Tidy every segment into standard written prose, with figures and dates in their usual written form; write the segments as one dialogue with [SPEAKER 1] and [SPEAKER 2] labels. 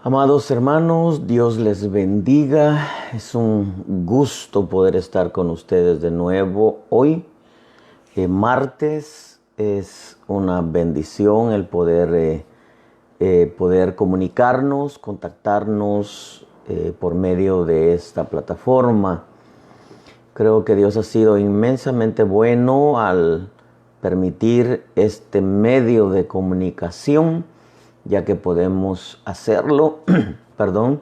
[SPEAKER 1] Amados hermanos, Dios les bendiga. Es un gusto poder estar con ustedes de nuevo hoy. Martes es una bendición el poder comunicarnos, contactarnos por medio de esta plataforma. Creo que Dios ha sido inmensamente bueno al permitir este medio de comunicación, ya que podemos hacerlo, perdón,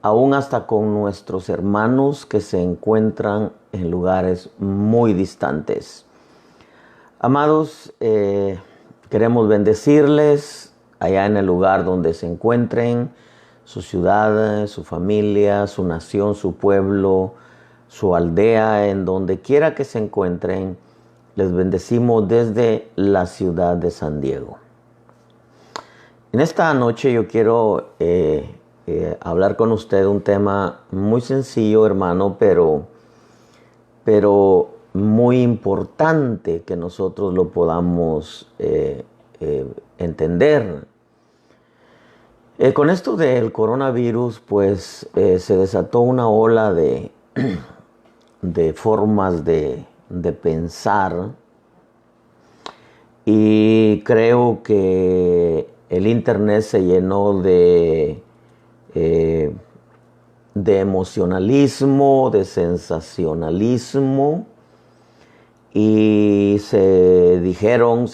[SPEAKER 1] aún hasta con nuestros hermanos que se encuentran en lugares muy distantes. Amados, queremos bendecirles allá en el lugar donde se encuentren, su ciudad, su familia, su nación, su pueblo, su aldea, en donde quiera que se encuentren. Les bendecimos desde la ciudad de San Diego. En esta noche yo quiero hablar con usted un tema muy sencillo, hermano, pero muy importante que nosotros lo podamos entender. Con esto del coronavirus, pues se desató una ola de formas de pensar, y creo que el internet se llenó de emocionalismo, de sensacionalismo, y se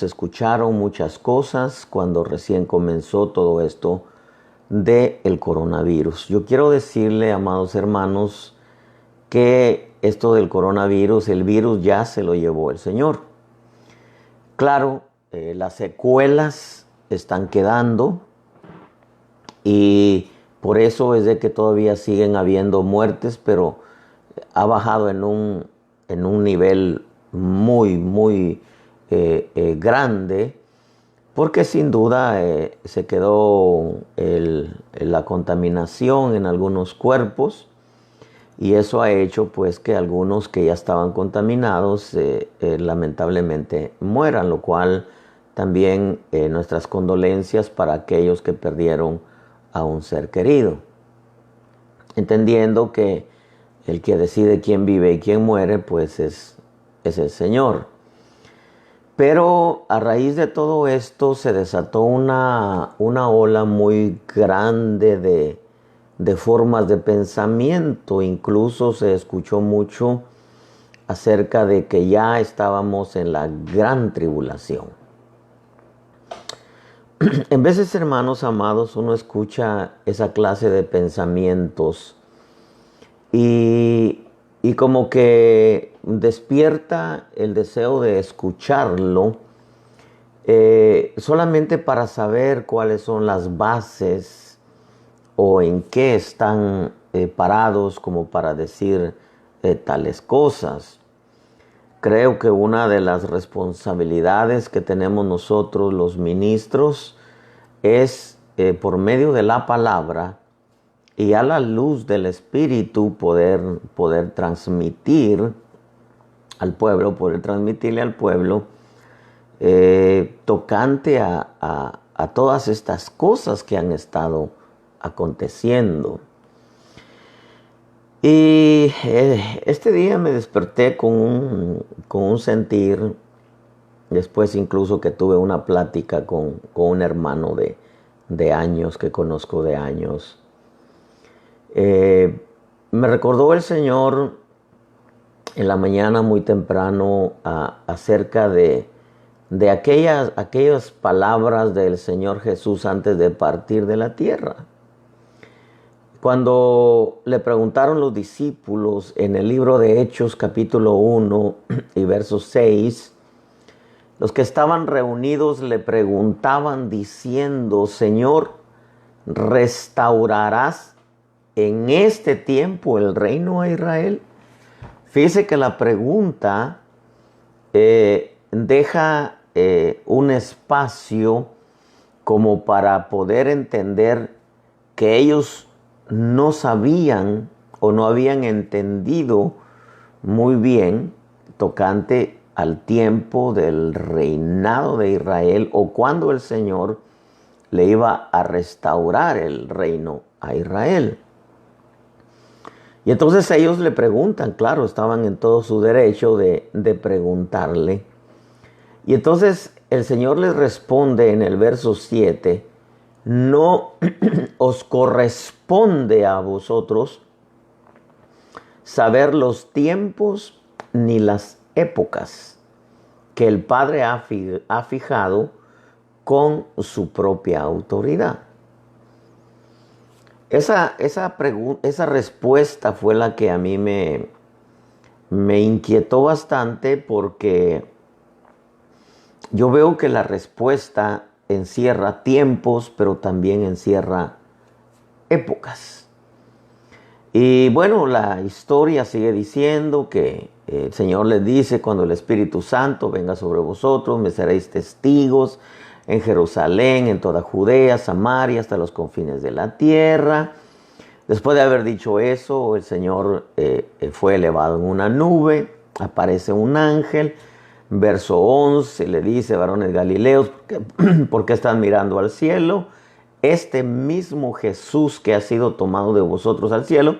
[SPEAKER 1] escucharon muchas cosas cuando recién comenzó todo esto del coronavirus. Yo quiero decirle, amados hermanos, que esto del coronavirus, el virus ya se lo llevó el Señor. Claro, las secuelas están quedando, y por eso es de que todavía siguen habiendo muertes, pero ha bajado en un nivel muy grande, porque sin duda se quedó la contaminación en algunos cuerpos, y eso ha hecho pues que algunos que ya estaban contaminados lamentablemente mueran, lo cual también nuestras condolencias para aquellos que perdieron a un ser querido. Entendiendo que el que decide quién vive y quién muere pues es el Señor. Pero a raíz de todo esto se desató una ola muy grande de formas de pensamiento. Incluso se escuchó mucho acerca de que ya estábamos en la gran tribulación. En veces, hermanos amados, uno escucha esa clase de pensamientos y como que despierta el deseo de escucharlo, solamente para saber cuáles son las bases o en qué están parados como para decir tales cosas. Creo que una de las responsabilidades que tenemos nosotros los ministros es por medio de la palabra y a la luz del Espíritu poder transmitir al pueblo, poder transmitirle al pueblo tocante a todas estas cosas que han estado aconteciendo. Y este día me desperté con un sentir, después incluso que tuve una plática con un hermano de años, que conozco de años. Me recordó el Señor en la mañana muy temprano acerca de aquellas palabras del Señor Jesús antes de partir de la tierra. Cuando le preguntaron los discípulos en el libro de Hechos capítulo 1 y verso 6, los que estaban reunidos le preguntaban diciendo: Señor, ¿restaurarás en este tiempo el reino a Israel? Fíjese que la pregunta deja un espacio como para poder entender que ellos no sabían o no habían entendido muy bien tocante al tiempo del reinado de Israel, o cuando el Señor le iba a restaurar el reino a Israel. Y entonces ellos le preguntan, claro, estaban en todo su derecho de preguntarle. Y entonces el Señor les responde en el verso 7, no os corresponde a vosotros saber los tiempos ni las épocas que el Padre ha fijado con su propia autoridad. Esa respuesta fue la que a mí me inquietó bastante, porque yo veo que la respuesta encierra tiempos, pero también encierra épocas. Y bueno, la historia sigue diciendo que el Señor les dice: cuando el Espíritu Santo venga sobre vosotros, me seréis testigos en Jerusalén, en toda Judea, Samaria, hasta los confines de la tierra. Después de haber dicho eso, el Señor fue elevado en una nube, aparece un ángel. Verso 11 le dice: varones galileos, ¿por qué están mirando al cielo? Este mismo Jesús que ha sido tomado de vosotros al cielo,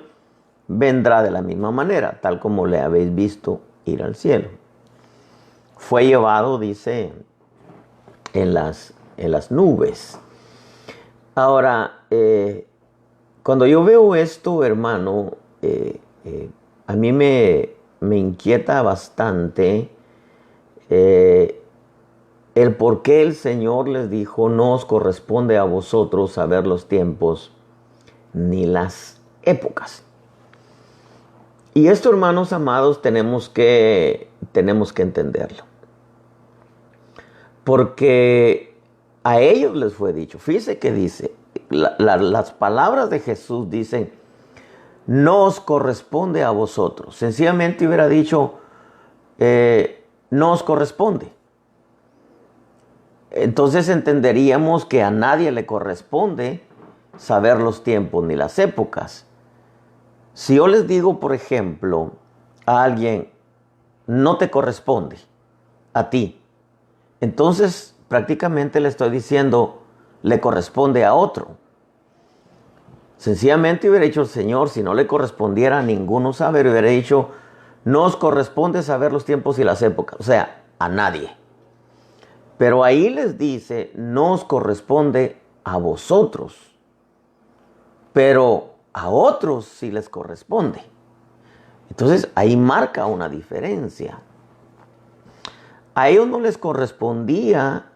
[SPEAKER 1] vendrá de la misma manera, tal como le habéis visto ir al cielo. Fue llevado, dice, en las nubes. Ahora, cuando yo veo esto, hermano, a mí me inquieta bastante el por qué el Señor les dijo: no os corresponde a vosotros saber los tiempos ni las épocas. Y esto, hermanos amados, tenemos que entenderlo. Porque a ellos les fue dicho. Fíjese que dice, las palabras de Jesús dicen: no os corresponde a vosotros. Sencillamente hubiera dicho, no os corresponde. Entonces entenderíamos que a nadie le corresponde saber los tiempos ni las épocas. Si yo les digo, por ejemplo, a alguien: no te corresponde a ti, entonces prácticamente le estoy diciendo: le corresponde a otro. Sencillamente hubiera dicho el Señor, si no le correspondiera a ninguno saber, hubiera dicho: no os corresponde saber los tiempos y las épocas, o sea, a nadie. Pero ahí les dice: no os corresponde a vosotros, pero a otros sí les corresponde. Entonces ahí marca una diferencia. A ellos no les correspondía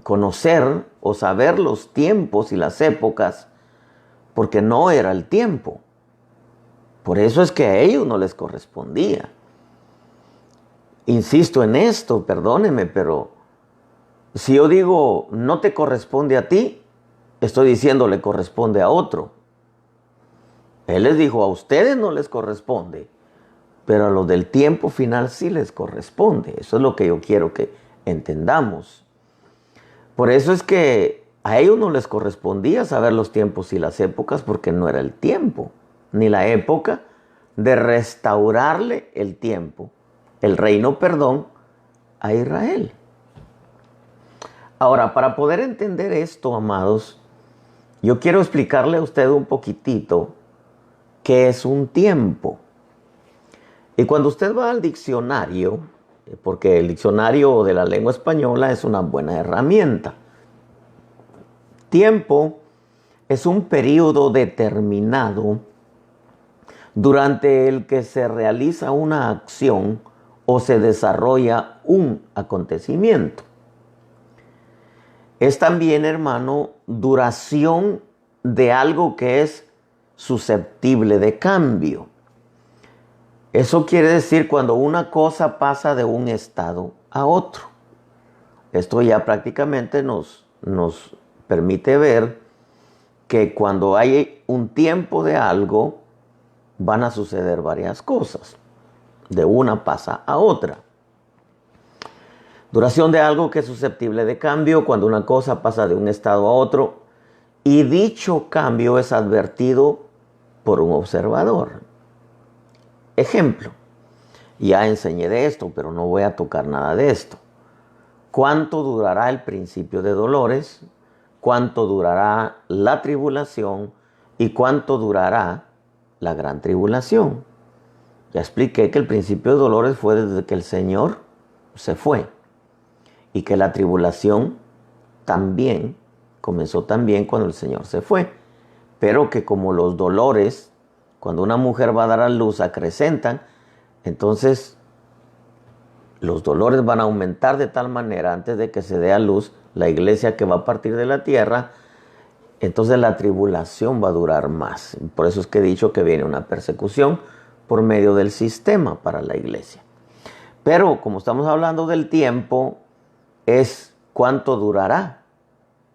[SPEAKER 1] conocer o saber los tiempos y las épocas, porque no era el tiempo. Por eso es que a ellos no les correspondía. Insisto en esto, perdóneme, pero si yo digo: no te corresponde a ti, estoy diciendo: le corresponde a otro. Él les dijo: a ustedes no les corresponde, pero a los del tiempo final sí les corresponde. Eso es lo que yo quiero que entendamos. Por eso es que a ellos no les correspondía saber los tiempos y las épocas, porque no era el tiempo ni la época de restaurarle el tiempo, el reino, perdón, a Israel. Ahora, para poder entender esto, amados, yo quiero explicarle a usted un poquitito qué es un tiempo. Y cuando usted va al diccionario, porque el diccionario de la lengua española es una buena herramienta. Tiempo es un periodo determinado durante el que se realiza una acción o se desarrolla un acontecimiento. Es también, hermano, duración de algo que es susceptible de cambio. Eso quiere decir cuando una cosa pasa de un estado a otro. Esto ya prácticamente nos permite ver que cuando hay un tiempo de algo, van a suceder varias cosas. De una pasa a otra. Duración de algo que es susceptible de cambio, cuando una cosa pasa de un estado a otro, y dicho cambio es advertido por un observador. Ejemplo, ya enseñé de esto, pero no voy a tocar nada de esto. cuánto durará el principio de dolores, cuánto durará la tribulación y cuánto durará la gran tribulación. Ya expliqué que el principio de dolores fue desde que el Señor se fue y que la tribulación también comenzó también cuando el Señor se fue, pero que como los dolores, cuando una mujer va a dar a luz, acrecentan, entonces los dolores van a aumentar de tal manera antes de que se dé a luz la iglesia que va a partir de la tierra. Entonces la tribulación va a durar más. Por eso es que he dicho que viene una persecución por medio del sistema para la iglesia. Pero como estamos hablando del tiempo, es cuánto durará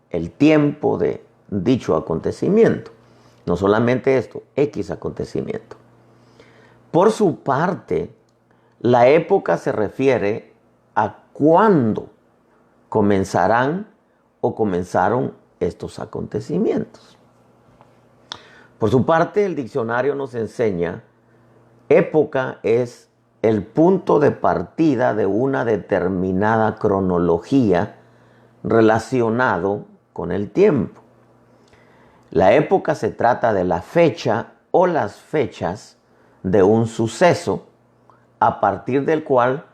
[SPEAKER 1] el tiempo de dicho acontecimiento. No solamente esto, X acontecimiento. Por su parte, la época se refiere a cuándo comenzarán o comenzaron estos acontecimientos. Por su parte, el diccionario nos enseña, época es el punto de partida de una determinada cronología relacionado con el tiempo. La época se trata de la fecha o las fechas de un suceso a partir del cual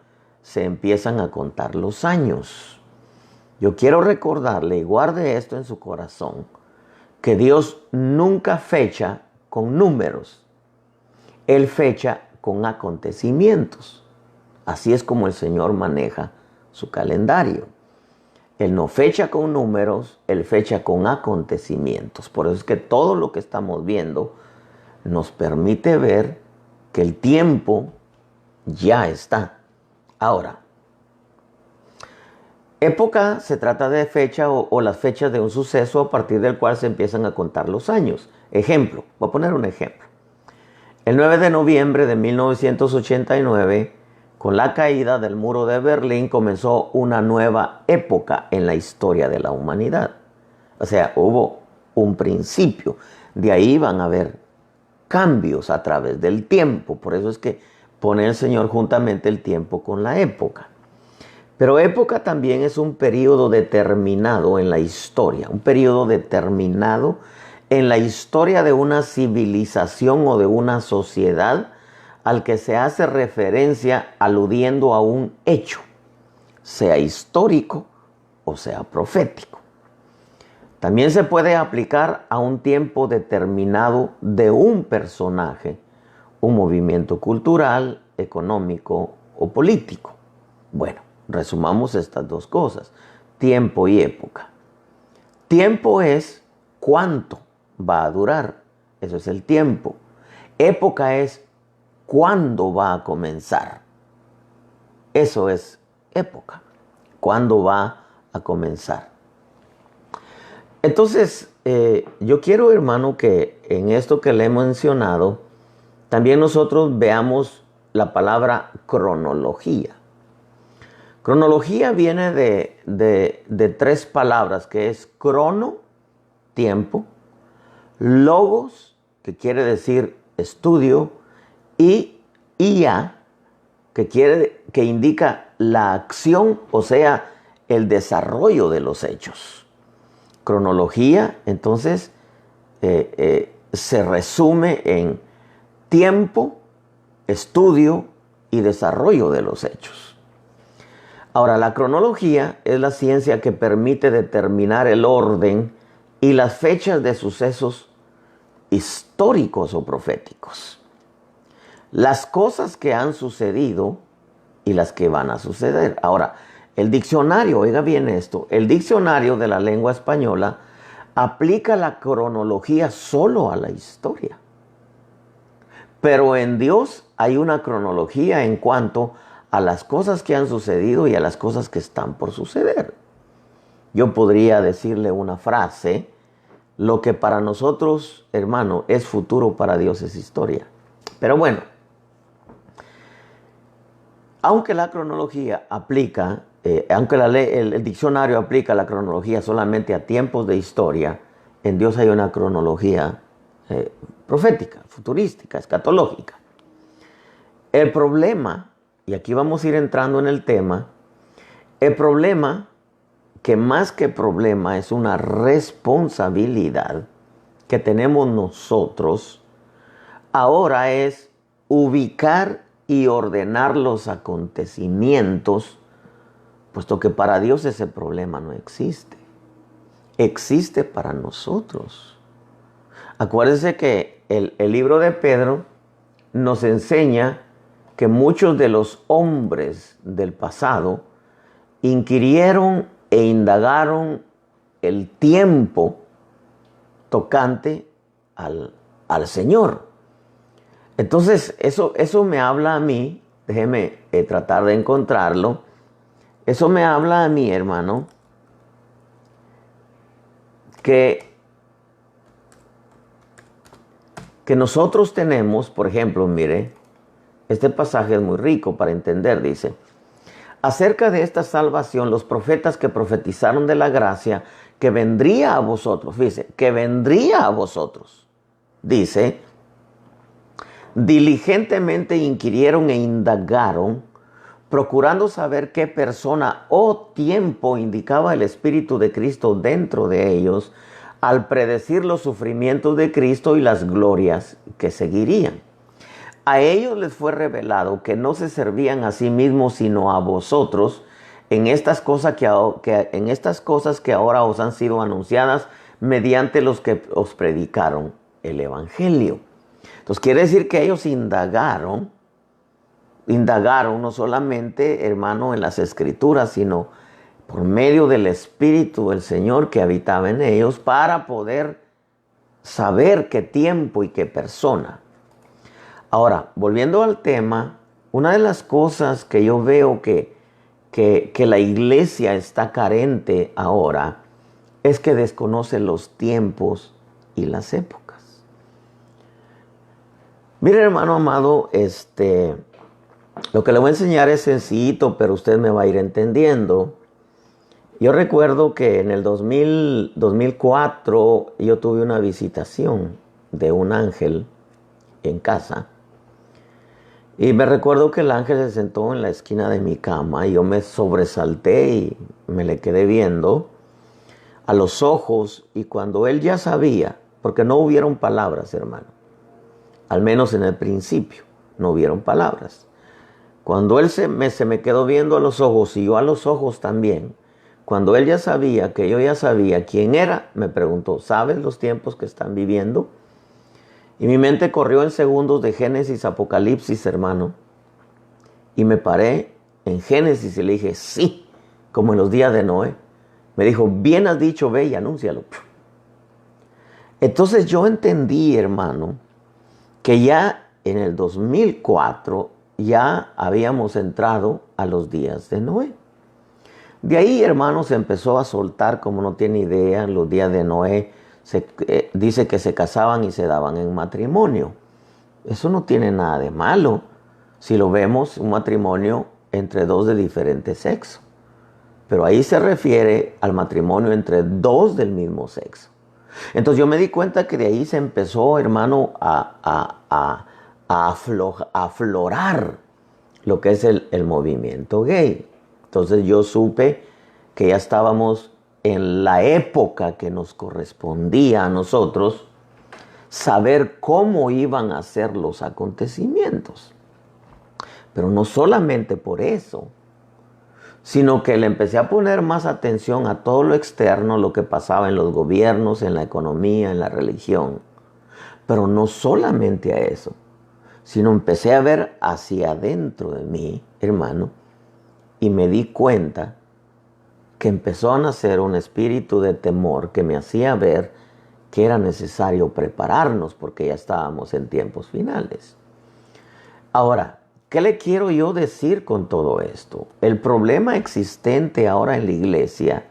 [SPEAKER 1] se empiezan a contar los años. Yo quiero recordarle, y guarde esto en su corazón, que Dios nunca fecha con números. Él fecha con acontecimientos. Así es como el Señor maneja su calendario. Él no fecha con números, Él fecha con acontecimientos. Por eso es que todo lo que estamos viendo nos permite ver que el tiempo ya está. Ahora, época se trata de fecha o las fechas de un suceso a partir del cual se empiezan a contar los años. Ejemplo, voy a poner un ejemplo. El 9 de noviembre de 1989, con la caída del muro de Berlín, comenzó una nueva época en la historia de la humanidad. O sea, hubo un principio. De ahí van a haber cambios a través del tiempo. Por eso es que pone el Señor juntamente el tiempo con la época. Pero época también es un periodo determinado en la historia, un periodo determinado en la historia de una civilización o de una sociedad al que se hace referencia aludiendo a un hecho, sea histórico o sea profético. También se puede aplicar a un tiempo determinado de un personaje, un movimiento cultural, económico o político. Bueno, resumamos estas dos cosas, tiempo y época. Tiempo es cuánto va a durar, eso es el tiempo. Época es cuándo va a comenzar, eso es época, cuándo va a comenzar. Entonces, yo quiero, hermano, que en esto que le he mencionado, también nosotros veamos la palabra cronología. Cronología viene de tres palabras, que es crono, tiempo, logos, que quiere decir estudio, y ia, que indica la acción, o sea, el desarrollo de los hechos. Cronología, entonces, se resume en tiempo, estudio y desarrollo de los hechos. Ahora, la cronología es la ciencia que permite determinar el orden y las fechas de sucesos históricos o proféticos. Las cosas que han sucedido y las que van a suceder. Ahora, el diccionario, oiga bien esto, el diccionario de la lengua española aplica la cronología solo a la historia. Pero en Dios hay una cronología en cuanto a las cosas que han sucedido y a las cosas que están por suceder. Yo podría decirle una frase, lo que para nosotros, hermano, es futuro, para Dios es historia. Pero bueno, aunque la cronología aplica, aunque el diccionario aplica la cronología solamente a tiempos de historia, en Dios hay una cronología profética, futurística, escatológica. El problema, y aquí vamos a ir entrando en el tema, El problema, que más que problema es una responsabilidad que tenemos nosotros, ahora es ubicar y ordenar los acontecimientos, puesto que para Dios ese problema no existe. Existe para nosotros. Acuérdense que el libro de Pedro nos enseña que muchos de los hombres del pasado inquirieron e indagaron el tiempo tocante al Señor. Entonces, eso me habla a mí, déjeme tratar de encontrarlo, eso me habla a mí, hermano, que nosotros tenemos, por ejemplo, mire, este pasaje es muy rico para entender, dice, acerca de esta salvación, los profetas que profetizaron de la gracia que vendría a vosotros, fíjese, que vendría a vosotros, dice, diligentemente inquirieron e indagaron, procurando saber qué persona o tiempo indicaba el Espíritu de Cristo dentro de ellos, al predecir los sufrimientos de Cristo y las glorias que seguirían. A ellos les fue revelado que no se servían a sí mismos, sino a vosotros, en estas cosas que ahora os han sido anunciadas mediante los que os predicaron el Evangelio. Entonces quiere decir que ellos indagaron no solamente, hermano, en las Escrituras, sino por medio del Espíritu del Señor que habitaba en ellos, para poder saber qué tiempo y qué persona. Ahora, volviendo al tema, una de las cosas que yo veo que la iglesia está carente ahora es que desconoce los tiempos y las épocas. Mire, hermano amado, lo que le voy a enseñar es sencillito, pero usted me va a ir entendiendo. Yo recuerdo que en el 2004 yo tuve una visitación de un ángel en casa. Y me recuerdo que el ángel se sentó en la esquina de mi cama y yo me sobresalté y me le quedé viendo a los ojos, y cuando él ya sabía, porque no hubieron palabras, hermano, al menos en el principio no hubieron palabras. Cuando él se me quedó viendo a los ojos y yo a los ojos también, cuando él ya sabía que yo ya sabía quién era, me preguntó, ¿sabes los tiempos que están viviendo? Y mi mente corrió en segundos de Génesis, Apocalipsis, hermano. Y me paré en Génesis y le dije, sí, como en los días de Noé. Me dijo, bien has dicho, ve y anúncialo. Entonces yo entendí, hermano, que ya en el 2004 ya habíamos entrado a los días de Noé. De ahí, hermano, se empezó a soltar, como no tiene idea, los días de Noé. Dice que se casaban y se daban en matrimonio. Eso no tiene nada de malo si lo vemos, un matrimonio entre dos de diferente sexo. Pero ahí se refiere al matrimonio entre dos del mismo sexo. Entonces yo me di cuenta que de ahí se empezó, hermano, a aflorar lo que es el movimiento gay. Entonces yo supe que ya estábamos en la época que nos correspondía a nosotros saber cómo iban a ser los acontecimientos. Pero no solamente por eso, sino que le empecé a poner más atención a todo lo externo, lo que pasaba en los gobiernos, en la economía, en la religión. Pero no solamente a eso, sino empecé a ver hacia adentro de mí, hermano, y me di cuenta que empezó a nacer un espíritu de temor que me hacía ver que era necesario prepararnos porque ya estábamos en tiempos finales. Ahora, ¿qué le quiero yo decir con todo esto? El problema existente ahora en la iglesia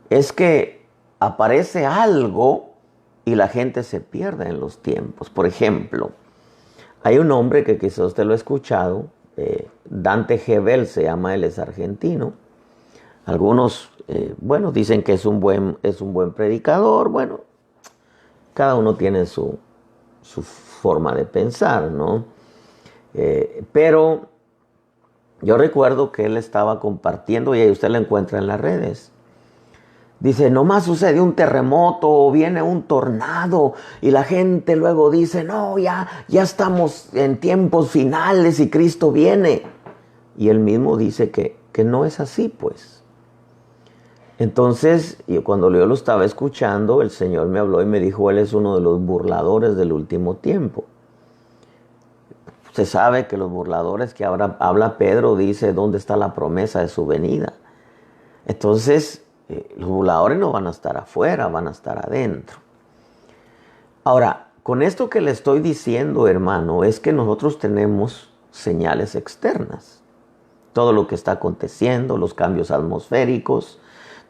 [SPEAKER 1] es que aparece algo y la gente se pierde en los tiempos. Por ejemplo, hay un hombre que quizás usted lo ha escuchado, Dante Gebel se llama, él es argentino. Algunos, dicen que es un buen predicador. Bueno, cada uno tiene su forma de pensar, ¿no? Pero Yo recuerdo que él estaba compartiendo, y ahí usted lo encuentra en las redes. Dice, nomás sucede un terremoto o viene un tornado y la gente luego dice, no, ya estamos en tiempos finales y Cristo viene. Y él mismo dice que no es así, pues. Entonces, yo cuando yo lo estaba escuchando, el Señor me habló y me dijo, él es uno de los burladores del último tiempo. Se sabe que los burladores que ahora habla Pedro dice, ¿dónde está la promesa de su venida? Entonces, los burladores no van a estar afuera, van a estar adentro. Ahora, con esto que le estoy diciendo, hermano, es que nosotros tenemos señales externas. Todo lo que está aconteciendo, los cambios atmosféricos,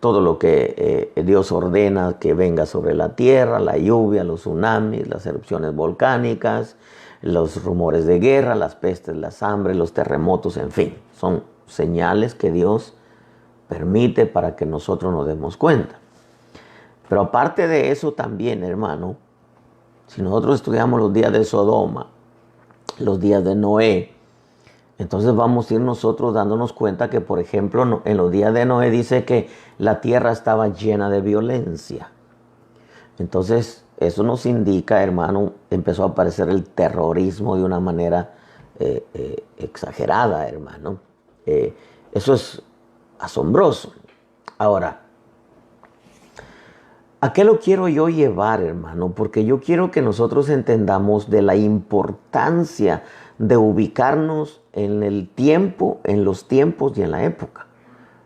[SPEAKER 1] todo lo que Dios ordena que venga sobre la tierra, la lluvia, los tsunamis, las erupciones volcánicas, los rumores de guerra, las pestes, las hambres, los terremotos, en fin, son señales que Dios permite para que nosotros nos demos cuenta. Pero aparte de eso también, hermano, si nosotros estudiamos los días de Sodoma, los días de Noé, entonces vamos a ir nosotros dándonos cuenta que, por ejemplo, en los días de Noé dice que la tierra estaba llena de violencia. Entonces, eso nos indica, hermano, empezó a aparecer el terrorismo de una manera exagerada, hermano. Eso es asombroso. Ahora, ¿a qué lo quiero yo llevar, hermano? Porque yo quiero que nosotros entendamos de la importancia de ubicarnos en el tiempo, en los tiempos y en la época.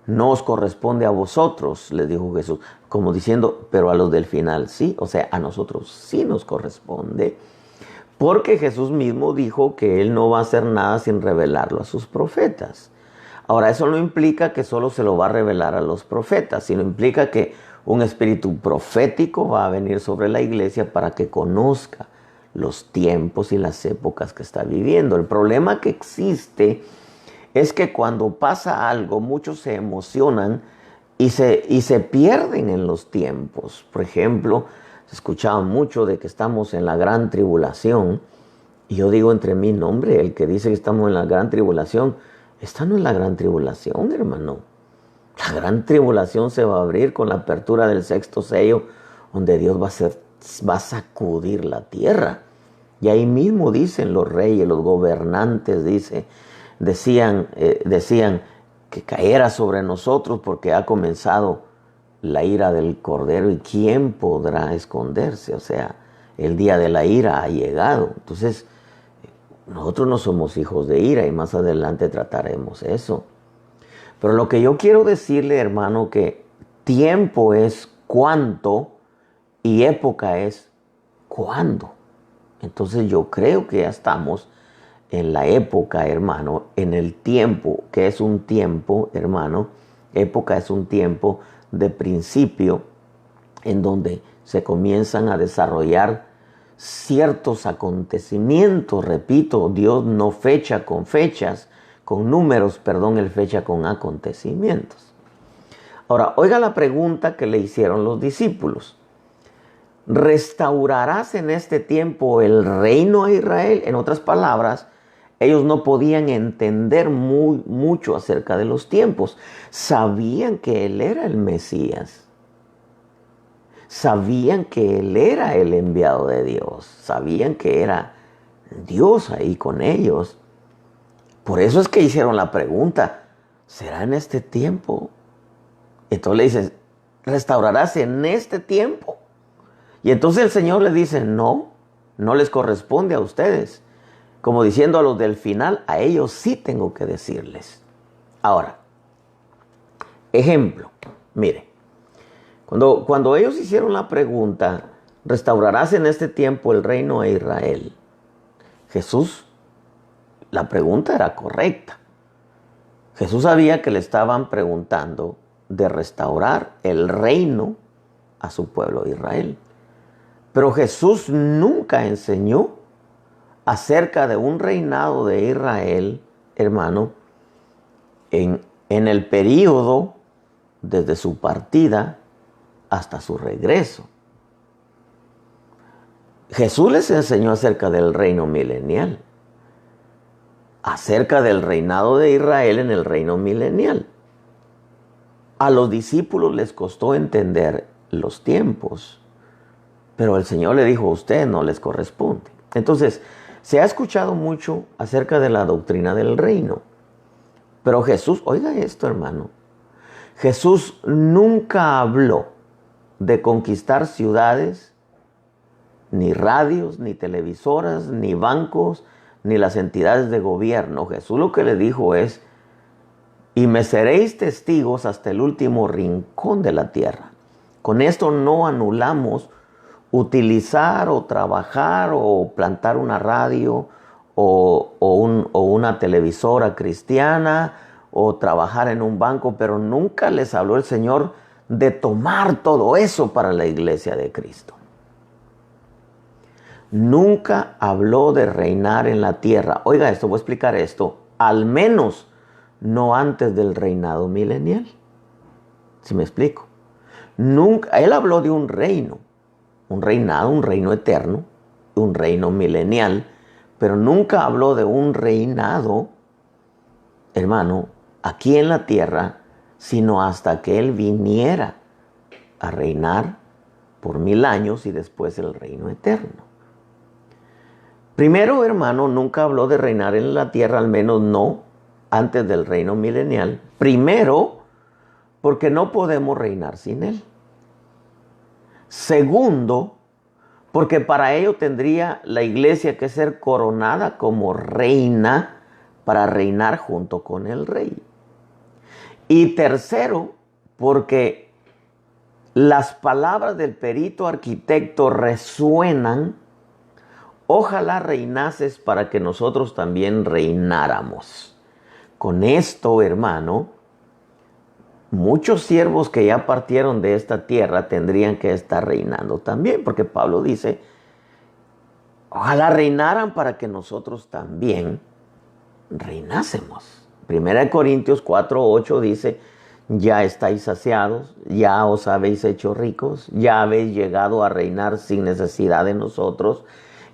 [SPEAKER 1] No os corresponde a vosotros, les dijo Jesús, como diciendo, pero a los del final sí, o sea, a nosotros sí nos corresponde, porque Jesús mismo dijo que Él no va a hacer nada sin revelarlo a sus profetas. Ahora, eso no implica que solo se lo va a revelar a los profetas, sino implica que un espíritu profético va a venir sobre la iglesia para que conozca los tiempos y las épocas que está viviendo. El problema que existe es que cuando pasa algo, muchos se emocionan y se pierden en los tiempos. Por ejemplo, se escuchaba mucho de que estamos en la gran tribulación. Y yo digo entre mí, no, hombre, el que dice que estamos en la gran tribulación, esta no es la gran tribulación, hermano. La gran tribulación se va a abrir con la apertura del sexto sello, donde Dios va a sacudir la tierra. Y ahí mismo dicen los reyes, los gobernantes, decían que caerá sobre nosotros porque ha comenzado la ira del Cordero. ¿Y quién podrá esconderse? O sea, el día de la ira ha llegado. Entonces, nosotros no somos hijos de ira y más adelante trataremos eso. Pero lo que yo quiero decirle, hermano, que tiempo es cuánto y época es cuándo. Entonces yo creo que ya estamos en la época, hermano, en el tiempo, que es un tiempo, hermano, época es un tiempo de principio en donde se comienzan a desarrollar ciertos acontecimientos. Repito, Dios no fecha con fechas, con números, perdón, Él fecha con acontecimientos. Ahora, oiga la pregunta que le hicieron los discípulos. ¿Restaurarás en este tiempo el reino a Israel? En otras palabras, ellos no podían entender mucho acerca de los tiempos. Sabían que Él era el Mesías. Sabían que Él era el enviado de Dios. Sabían que era Dios ahí con ellos. Por eso es que hicieron la pregunta, ¿será en este tiempo? Entonces le dices, ¿restaurarás en este tiempo? Y entonces el Señor le dice, no les corresponde a ustedes. Como diciendo a los del final, a ellos sí tengo que decirles. Ahora, ejemplo, mire, cuando ellos hicieron la pregunta, ¿restaurarás en este tiempo el reino a Israel? Jesús, la pregunta era correcta. Jesús sabía que le estaban preguntando de restaurar el reino a su pueblo Israel. Pero Jesús nunca enseñó acerca de un reinado de Israel, hermano, en el período desde su partida hasta su regreso. Jesús les enseñó acerca del reino milenial. acerca del reinado de Israel en el reino milenial. A los discípulos les costó entender los tiempos, pero el Señor le dijo: a usted no les corresponde. Entonces, se ha escuchado mucho acerca de la doctrina del reino, pero Jesús, oiga esto, hermano, Jesús nunca habló de conquistar ciudades, ni radios, ni televisoras, ni bancos, ni las entidades de gobierno. Jesús lo que le dijo es: y me seréis testigos hasta el último rincón de la tierra. Con esto no anulamos utilizar o trabajar o plantar una radio o una televisora cristiana o trabajar en un banco, pero nunca les habló el Señor de tomar todo eso para la iglesia de Cristo. Nunca habló de reinar en la tierra. Oiga esto, voy a explicar esto. Al menos no antes del reinado milenial. ¿Sí me explico? Nunca, él habló de un reino, un reinado, un reino eterno, un reino milenial, pero nunca habló de un reinado, hermano, aquí en la tierra, sino hasta que él viniera a reinar por 1000 años y después el reino eterno. Primero, hermano, nunca habló de reinar en la tierra, al menos no antes del reino milenial. Primero, porque no podemos reinar sin él. Segundo, porque para ello tendría la iglesia que ser coronada como reina para reinar junto con el rey. Y tercero, porque las palabras del perito arquitecto resuenan: ojalá reinases para que nosotros también reináramos. Con esto, hermano, muchos siervos que ya partieron de esta tierra tendrían que estar reinando también, porque Pablo dice: ojalá reinaran para que nosotros también reinásemos. 1 Corintios 4:8 dice: ya estáis saciados, ya os habéis hecho ricos, ya habéis llegado a reinar sin necesidad de nosotros,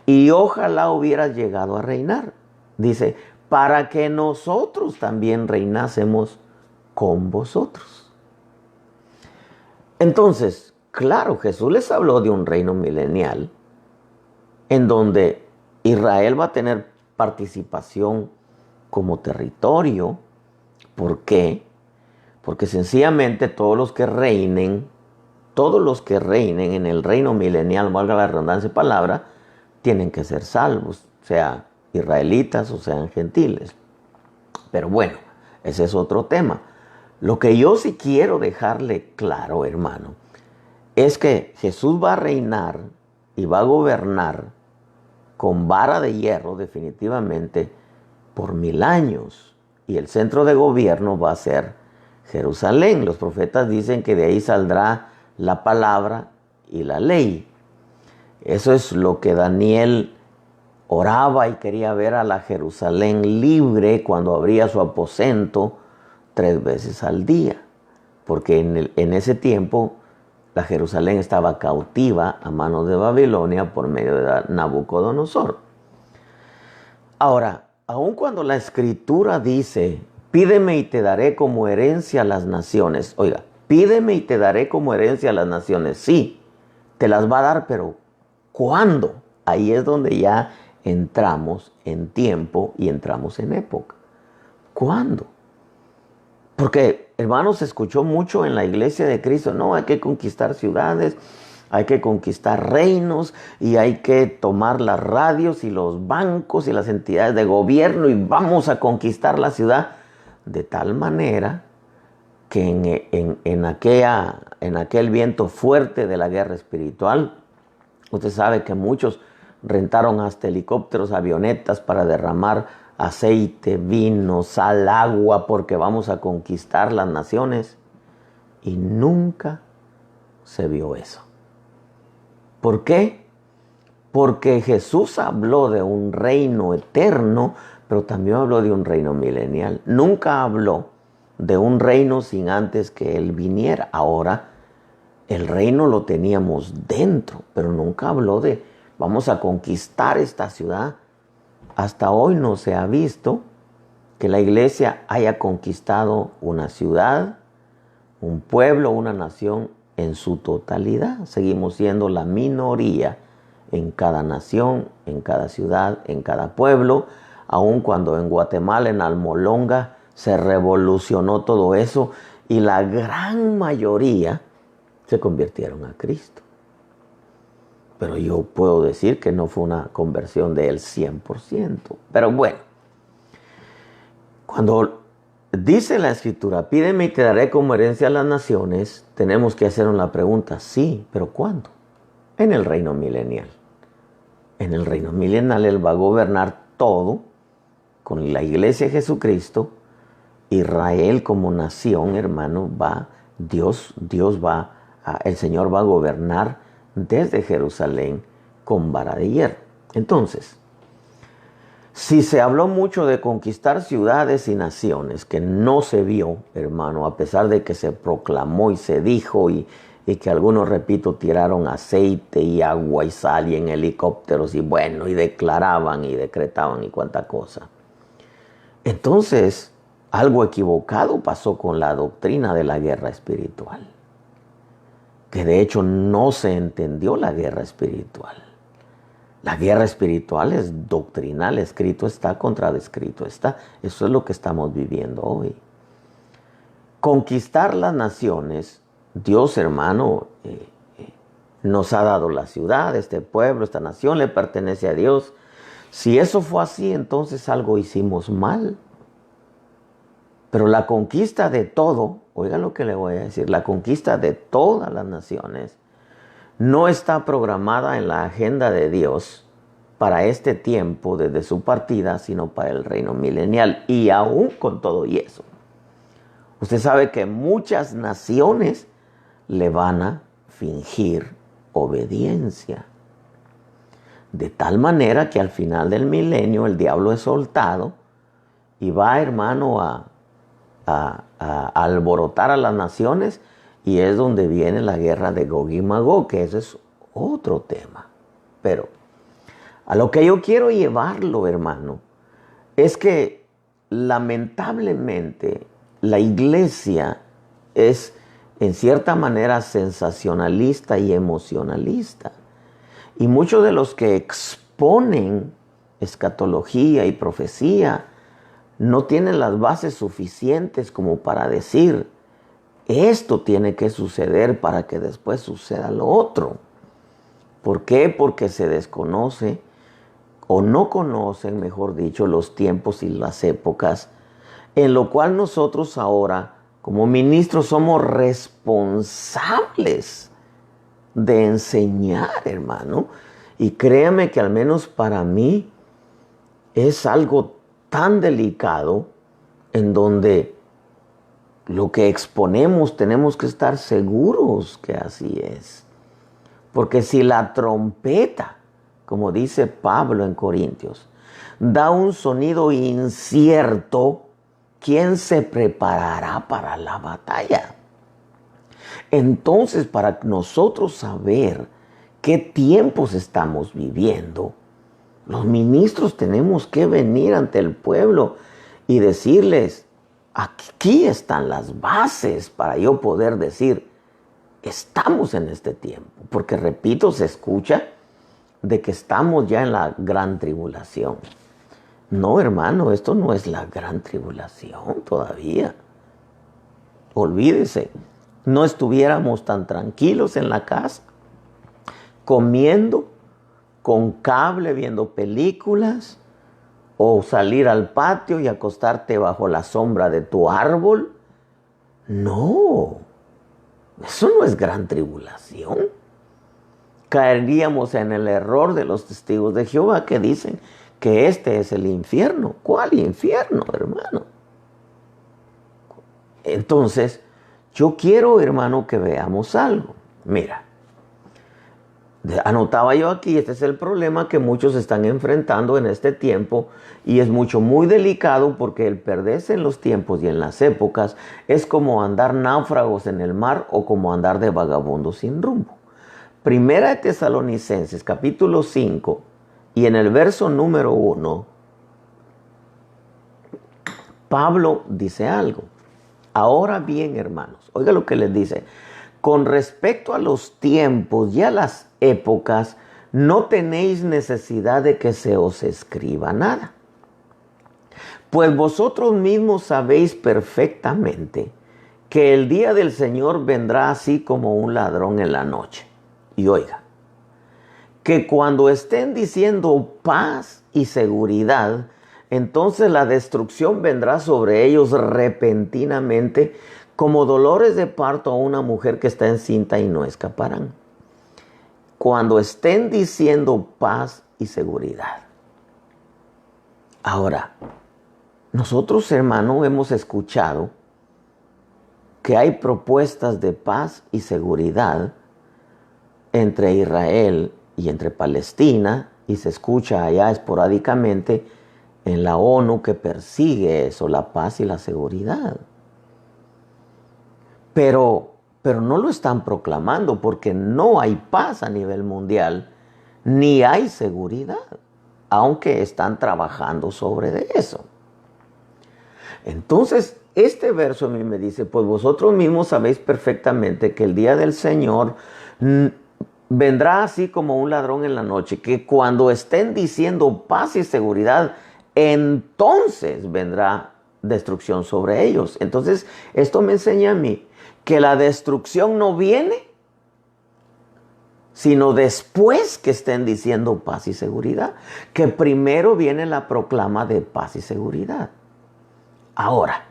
[SPEAKER 1] y ojalá hubieras llegado a reinar. Dice: para que nosotros también reinásemos con vosotros. Entonces, claro, Jesús les habló de un reino milenial en donde Israel va a tener participación como territorio. ¿Por qué? Porque sencillamente todos los que reinen en el reino milenial, valga la redundancia de palabra, tienen que ser salvos, sea israelitas o sean gentiles. Pero bueno, ese es otro tema. Lo que yo sí quiero dejarle claro, hermano, es que Jesús va a reinar y va a gobernar con vara de hierro definitivamente por 1000 años. Y el centro de gobierno va a ser Jerusalén. Los profetas dicen que de ahí saldrá la palabra y la ley. Eso es lo que Daniel oraba y quería ver, a la Jerusalén libre cuando abría su aposento 3 veces al día. Porque en ese tiempo la Jerusalén estaba cautiva a manos de Babilonia por medio de Nabucodonosor. Ahora, aun cuando la Escritura dice: pídeme y te daré como herencia a las naciones. Oiga, pídeme y te daré como herencia a las naciones. Sí, te las va a dar, pero ¿cuándo? Ahí es donde ya entramos en tiempo y entramos en época. ¿Cuándo? Porque, hermanos, se escuchó mucho en la iglesia de Cristo: no, hay que conquistar ciudades, hay que conquistar reinos y hay que tomar las radios y los bancos y las entidades de gobierno y vamos a conquistar la ciudad. De tal manera que en aquel viento fuerte de la guerra espiritual, usted sabe que muchos rentaron hasta helicópteros, avionetas para derramar aceite, vino, sal, agua, porque vamos a conquistar las naciones. Y nunca se vio eso. ¿Por qué? Porque Jesús habló de un reino eterno, pero también habló de un reino milenial. Nunca habló de un reino sin antes que Él viniera. Ahora, el reino lo teníamos dentro, pero nunca habló de vamos a conquistar esta ciudad. Hasta hoy no se ha visto que la iglesia haya conquistado una ciudad, un pueblo, una nación en su totalidad. Seguimos siendo la minoría en cada nación, en cada ciudad, en cada pueblo, aun cuando en Guatemala, en Almolonga, se revolucionó todo eso y la gran mayoría se convirtieron a Cristo. Pero yo puedo decir que no fue una conversión del 100%. Pero bueno, cuando dice la Escritura, pídeme y te daré como herencia a las naciones, tenemos que hacernos la pregunta, sí, pero ¿cuándo? En el reino milenial. En el reino milenial Él va a gobernar todo con la iglesia de Jesucristo. Israel como nación, hermano, el Señor va a gobernar desde Jerusalén con vara de hierro. Entonces, si se habló mucho de conquistar ciudades y naciones, que no se vio, hermano, a pesar de que se proclamó y se dijo y que algunos, repito, tiraron aceite y agua y sal y en helicópteros y bueno, y declaraban y decretaban y cuánta cosa. Entonces, algo equivocado pasó con la doctrina de la guerra espiritual. Que de hecho no se entendió la guerra espiritual. La guerra espiritual es doctrinal, escrito está contra descrito está. Eso es lo que estamos viviendo hoy. Conquistar las naciones, Dios, hermano, nos ha dado la ciudad, este pueblo, esta nación le pertenece a Dios. Si eso fue así, entonces algo hicimos mal. Pero la conquista de todo, oiga lo que le voy a decir, la conquista de todas las naciones no está programada en la agenda de Dios para este tiempo desde su partida, sino para el reino milenial. Y aún con todo y eso, usted sabe que muchas naciones le van a fingir obediencia. De tal manera que al final del milenio el diablo es soltado y va, hermano, a alborotar a las naciones, y es donde viene la guerra de Gog y Magog, que ese es otro tema. Pero a lo que yo quiero llevarlo, hermano, es que lamentablemente la iglesia es en cierta manera sensacionalista y emocionalista. Y muchos de los que exponen escatología y profecía no tienen las bases suficientes como para decir, esto tiene que suceder para que después suceda lo otro. ¿Por qué? Porque se desconoce o no conocen, mejor dicho, los tiempos y las épocas, en lo cual nosotros ahora, como ministros, somos responsables de enseñar, hermano. Y créame que al menos para mí es algo tan delicado en donde lo que exponemos tenemos que estar seguros que así es. Porque si la trompeta, como dice Pablo en Corintios, da un sonido incierto, ¿quién se preparará para la batalla? Entonces, para nosotros saber qué tiempos estamos viviendo, los ministros tenemos que venir ante el pueblo y decirles, aquí están las bases para yo poder decir, estamos en este tiempo. Porque repito, se escucha de que estamos ya en la gran tribulación. No, hermano, esto no es la gran tribulación todavía. Olvídese, no estuviéramos tan tranquilos en la casa, comiendo, con cable, viendo películas, o salir al patio y acostarte bajo la sombra de tu árbol. No, eso no es gran tribulación. Caeríamos en el error de los testigos de Jehová que dicen que este es el infierno. ¿Cuál infierno, hermano? Entonces, yo quiero, hermano, que veamos algo. Mira, anotaba yo aquí, este es el problema que muchos están enfrentando en este tiempo, y es muy delicado, porque el perderse en los tiempos y en las épocas es como andar náufragos en el mar o como andar de vagabundos sin rumbo. Primera de Tesalonicenses, capítulo 5, y en el verso número 1, Pablo dice algo. Ahora bien, hermanos, oiga lo que les dice. Con respecto a los tiempos y a las épocas, no tenéis necesidad de que se os escriba nada. Pues vosotros mismos sabéis perfectamente que el día del Señor vendrá así como un ladrón en la noche. Y oiga, que cuando estén diciendo paz y seguridad, entonces la destrucción vendrá sobre ellos repentinamente, como dolores de parto a una mujer que está encinta y no escaparán. Cuando estén diciendo paz y seguridad. Ahora, nosotros, hermano, hemos escuchado que hay propuestas de paz y seguridad entre Israel y entre Palestina, y se escucha allá esporádicamente en la ONU que persigue eso, la paz y la seguridad. Pero no lo están proclamando porque no hay paz a nivel mundial, ni hay seguridad, aunque están trabajando sobre eso. Entonces, este verso a mí me dice, pues vosotros mismos sabéis perfectamente que el día del Señor vendrá así como un ladrón en la noche, que cuando estén diciendo paz y seguridad, entonces vendrá destrucción sobre ellos. Entonces, esto me enseña a mí que la destrucción no viene, sino después que estén diciendo paz y seguridad, que primero viene la proclama de paz y seguridad. Ahora,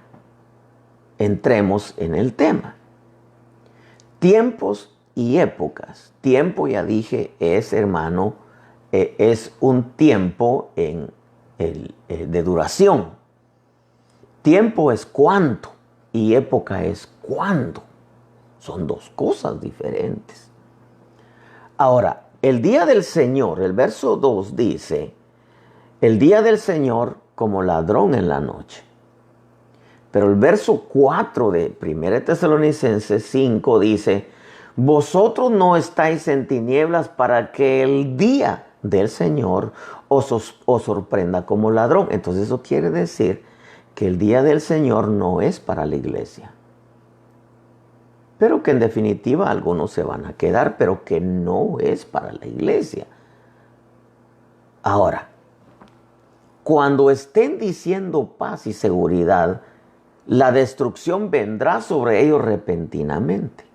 [SPEAKER 1] entremos en el tema. Tiempos y épocas. Tiempo, ya dije, es, hermano, es un tiempo de duración. Tiempo es cuánto y época es cuándo. Son dos cosas diferentes. Ahora, el día del Señor, el verso 2 dice, el día del Señor como ladrón en la noche. Pero el verso 4 de 1 Tesalonicenses 5 dice, vosotros no estáis en tinieblas para que el día del Señor os sorprenda como ladrón. Entonces eso quiere decir que el día del Señor no es para la iglesia. Pero que en definitiva algunos se van a quedar, pero que no es para la iglesia. Ahora, cuando estén diciendo paz y seguridad, la destrucción vendrá sobre ellos repentinamente.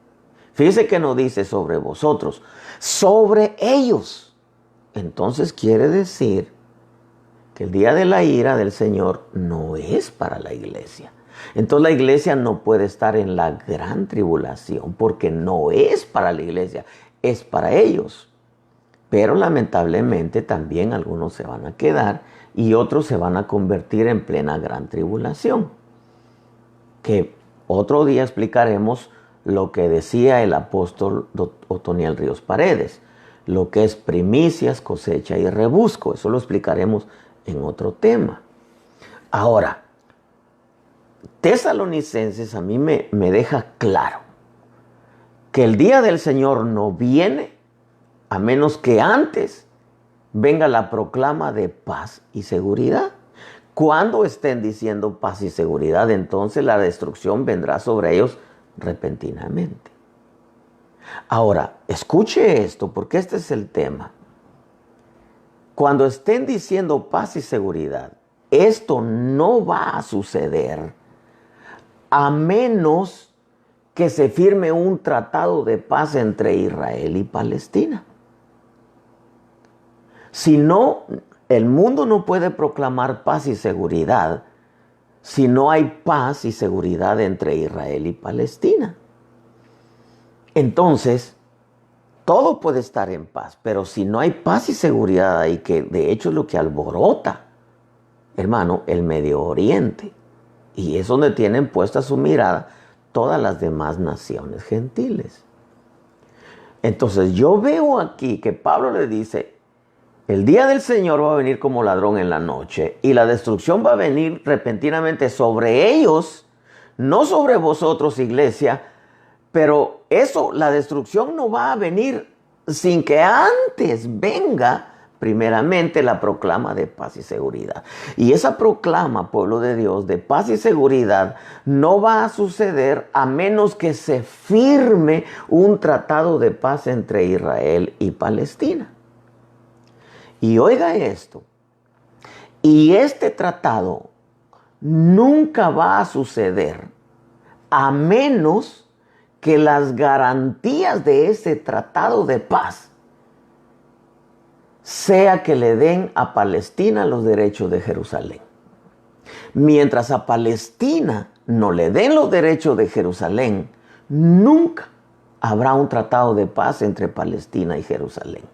[SPEAKER 1] Fíjese que no dice sobre vosotros, sobre ellos. Entonces quiere decir que el día de la ira del Señor no es para la iglesia. Entonces la iglesia no puede estar en la gran tribulación porque no es para la iglesia, es para ellos. Pero lamentablemente también algunos se van a quedar y otros se van a convertir en plena gran tribulación. Que otro día explicaremos lo que decía el apóstol Otoniel Ríos Paredes, lo que es primicias, cosecha y rebusco. Eso lo explicaremos en otro tema. Ahora, Tesalonicenses a mí me deja claro que el día del Señor no viene a menos que antes venga la proclama de paz y seguridad. Cuando estén diciendo paz y seguridad, entonces la destrucción vendrá sobre ellos repentinamente. Ahora, escuche esto, porque este es el tema. Cuando estén diciendo paz y seguridad, esto no va a suceder a menos que se firme un tratado de paz entre Israel y Palestina. Si no, el mundo no puede proclamar paz y seguridad si no hay paz y seguridad entre Israel y Palestina. Entonces, todo puede estar en paz, pero si no hay paz y seguridad ahí, que de hecho es lo que alborota, hermano, el Medio Oriente. Y es donde tienen puesta su mirada todas las demás naciones gentiles. Entonces yo veo aquí que Pablo le dice, el día del Señor va a venir como ladrón en la noche y la destrucción va a venir repentinamente sobre ellos, no sobre vosotros, iglesia, pero eso, la destrucción no va a venir sin que antes venga primeramente la proclama de paz y seguridad. Y esa proclama, pueblo de Dios, de paz y seguridad, no va a suceder a menos que se firme un tratado de paz entre Israel y Palestina. Y oiga esto, y este tratado nunca va a suceder a menos que las garantías de ese tratado de paz sea que le den a Palestina los derechos de Jerusalén. Mientras a Palestina no le den los derechos de Jerusalén, nunca habrá un tratado de paz entre Palestina y Jerusalén.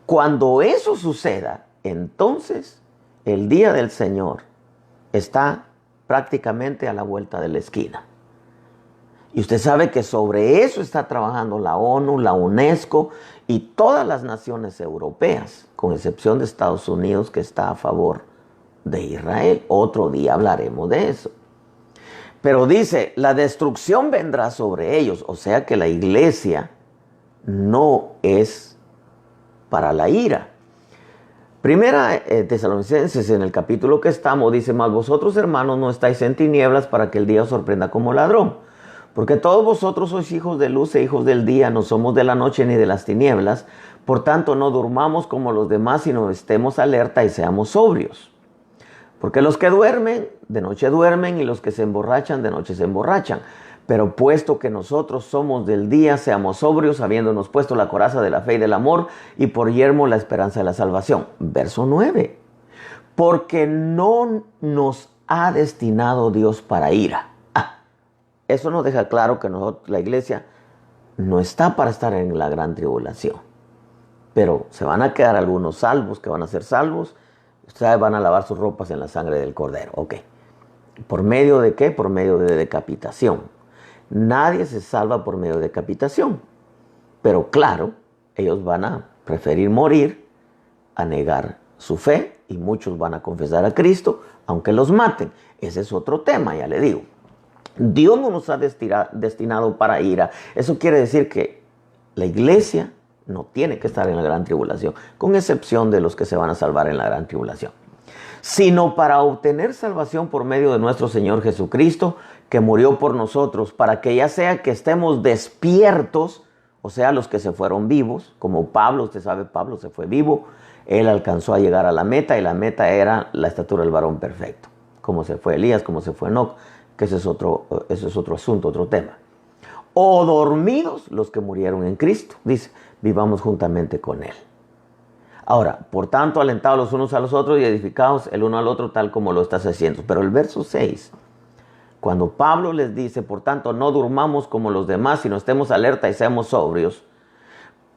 [SPEAKER 1] Cuando eso suceda, entonces el día del Señor está prácticamente a la vuelta de la esquina. Y usted sabe que sobre eso está trabajando la ONU, la UNESCO y todas las naciones europeas, con excepción de Estados Unidos, que está a favor de Israel. Otro día hablaremos de eso. Pero dice, la destrucción vendrá sobre ellos. O sea que la iglesia no es para la ira. Primera Tesalonicenses, en el capítulo que estamos, dice, mas vosotros, hermanos, no estáis en tinieblas para que el día os sorprenda como ladrón. Porque todos vosotros sois hijos de luz e hijos del día, no somos de la noche ni de las tinieblas. Por tanto, no durmamos como los demás, sino estemos alerta y seamos sobrios. Porque los que duermen, de noche duermen, y los que se emborrachan, de noche se emborrachan. Pero puesto que nosotros somos del día, seamos sobrios, habiéndonos puesto la coraza de la fe y del amor, y por yermo la esperanza de la salvación. Verso 9. Porque no nos ha destinado Dios para ira. Eso nos deja claro que nosotros, la iglesia no está para estar en la gran tribulación. Pero se van a quedar algunos salvos que van a ser salvos. Ustedes van a lavar sus ropas en la sangre del cordero. Ok. ¿Por medio de qué? Por medio de decapitación. Nadie se salva por medio de decapitación. Pero claro, ellos van a preferir morir a negar su fe. Y muchos van a confesar a Cristo, aunque los maten. Ese es otro tema, ya le digo. Dios no nos ha destinado para ira. Eso quiere decir que la iglesia no tiene que estar en la gran tribulación, con excepción de los que se van a salvar en la gran tribulación, sino para obtener salvación por medio de nuestro Señor Jesucristo, que murió por nosotros, para que ya sea que estemos despiertos, o sea, los que se fueron vivos, como Pablo. Usted sabe, Pablo se fue vivo, él alcanzó a llegar a la meta, y la meta era la estatura del varón perfecto, como se fue Elías, como se fue Enoc, que ese es otro asunto, otro tema. O dormidos los que murieron en Cristo, dice, vivamos juntamente con Él. Ahora, por tanto, alentados los unos a los otros y edificados el uno al otro, tal como lo estás haciendo. Pero el verso 6, cuando Pablo les dice, por tanto, no durmamos como los demás, sino estemos alerta y seamos sobrios,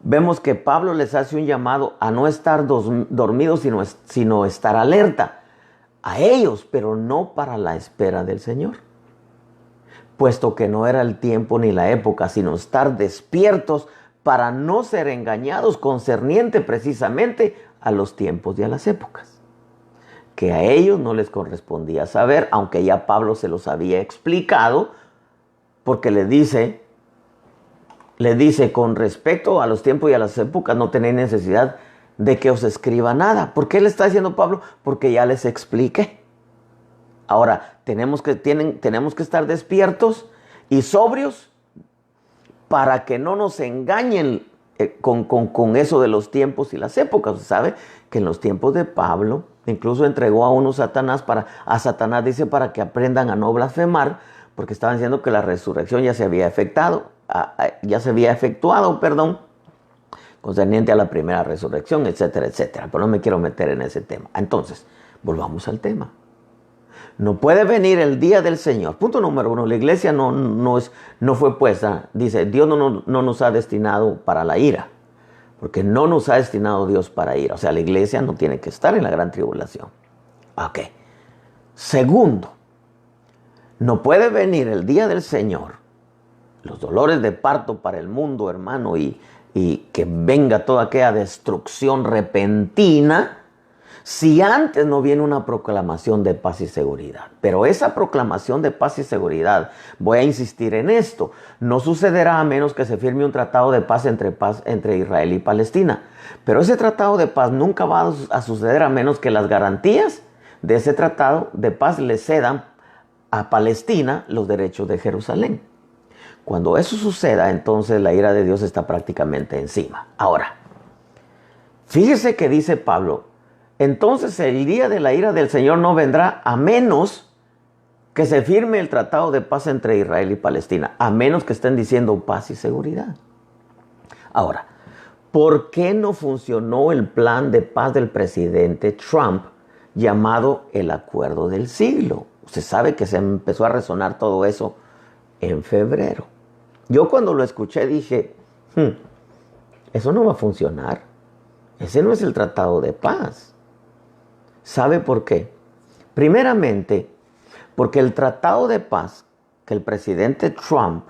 [SPEAKER 1] vemos que Pablo les hace un llamado a no estar dormidos, sino estar alerta a ellos, pero no para la espera del Señor, puesto que no era el tiempo ni la época, sino estar despiertos para no ser engañados, concerniente precisamente a los tiempos y a las épocas, que a ellos no les correspondía saber, aunque ya Pablo se los había explicado, porque le dice, con respecto a los tiempos y a las épocas, no tenéis necesidad de que os escriba nada. ¿Por qué le está diciendo Pablo? Porque ya les expliqué. Ahora, tenemos que estar despiertos y sobrios para que no nos engañen con eso de los tiempos y las épocas. Usted sabe que en los tiempos de Pablo, incluso entregó a uno a Satanás, dice, para que aprendan a no blasfemar, porque estaban diciendo que la resurrección ya se había efectuado, concerniente a la primera resurrección, etcétera, etcétera. Pero no me quiero meter en ese tema. Entonces, volvamos al tema. No puede venir el día del Señor. Punto número 1. La iglesia no fue puesta. Dice, Dios no nos ha destinado para la ira. Porque no nos ha destinado Dios para ira. O sea, la iglesia no tiene que estar en la gran tribulación. Ok. Segundo, no puede venir el día del Señor, los dolores de parto para el mundo, hermano, y que venga toda aquella destrucción repentina, si antes no viene una proclamación de paz y seguridad. Pero esa proclamación de paz y seguridad, voy a insistir en esto, no sucederá a menos que se firme un tratado de paz entre Israel y Palestina. Pero ese tratado de paz nunca va a suceder a menos que las garantías de ese tratado de paz le cedan a Palestina los derechos de Jerusalén. Cuando eso suceda, entonces la ira de Dios está prácticamente encima. Ahora, fíjese que dice Pablo, entonces el día de la ira del Señor no vendrá a menos que se firme el tratado de paz entre Israel y Palestina, a menos que estén diciendo paz y seguridad. Ahora, ¿por qué no funcionó el plan de paz del presidente Trump llamado el Acuerdo del Siglo? Usted sabe que se empezó a resonar todo eso en febrero. Yo cuando lo escuché dije, eso no va a funcionar. Ese no es el tratado de paz. ¿Sabe por qué? Primeramente, porque el tratado de paz que el presidente Trump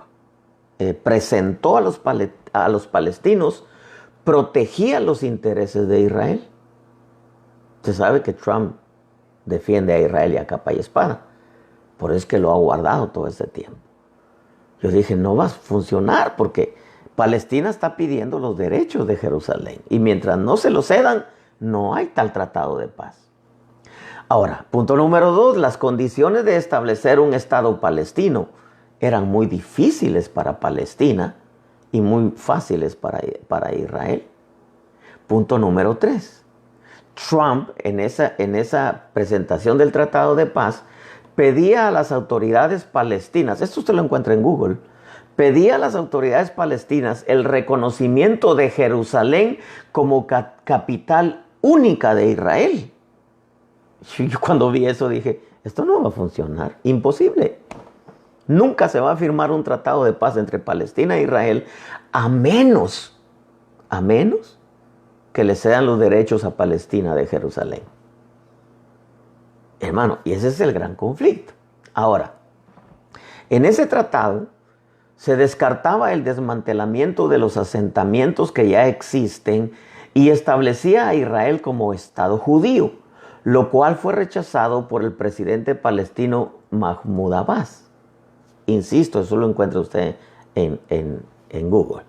[SPEAKER 1] presentó a los palestinos protegía los intereses de Israel. Usted sabe que Trump defiende a Israel y a capa y espada. Por eso es que lo ha guardado todo este tiempo. Yo dije, no va a funcionar porque Palestina está pidiendo los derechos de Jerusalén. Y mientras no se los cedan, no hay tal tratado de paz. Ahora, punto número 2, las condiciones de establecer un Estado palestino eran muy difíciles para Palestina y muy fáciles para Israel. Punto número 3, Trump en esa presentación del Tratado de Paz pedía a las autoridades palestinas, esto usted lo encuentra en Google, pedía a las autoridades palestinas el reconocimiento de Jerusalén como capital única de Israel. Yo cuando vi eso dije, esto no va a funcionar, imposible. Nunca se va a firmar un tratado de paz entre Palestina e Israel a menos que le cedan los derechos a Palestina de Jerusalén. Hermano, y ese es el gran conflicto. Ahora, en ese tratado se descartaba el desmantelamiento de los asentamientos que ya existen y establecía a Israel como Estado judío, lo cual fue rechazado por el presidente palestino Mahmoud Abbas. Insisto, eso lo encuentra usted en Google.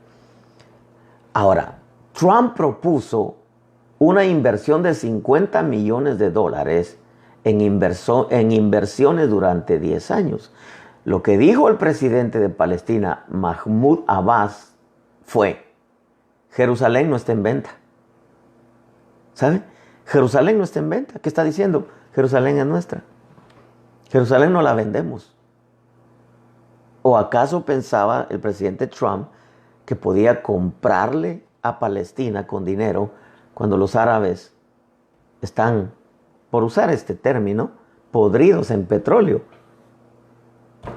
[SPEAKER 1] Ahora, Trump propuso una inversión de $50 millones en inversiones durante 10 años. Lo que dijo el presidente de Palestina, Mahmoud Abbas, fue, Jerusalén no está en venta. ¿Sabe? Jerusalén no está en venta. ¿Qué está diciendo? Jerusalén es nuestra. Jerusalén no la vendemos. ¿O acaso pensaba el presidente Trump que podía comprarle a Palestina con dinero cuando los árabes están, por usar este término, podridos en petróleo?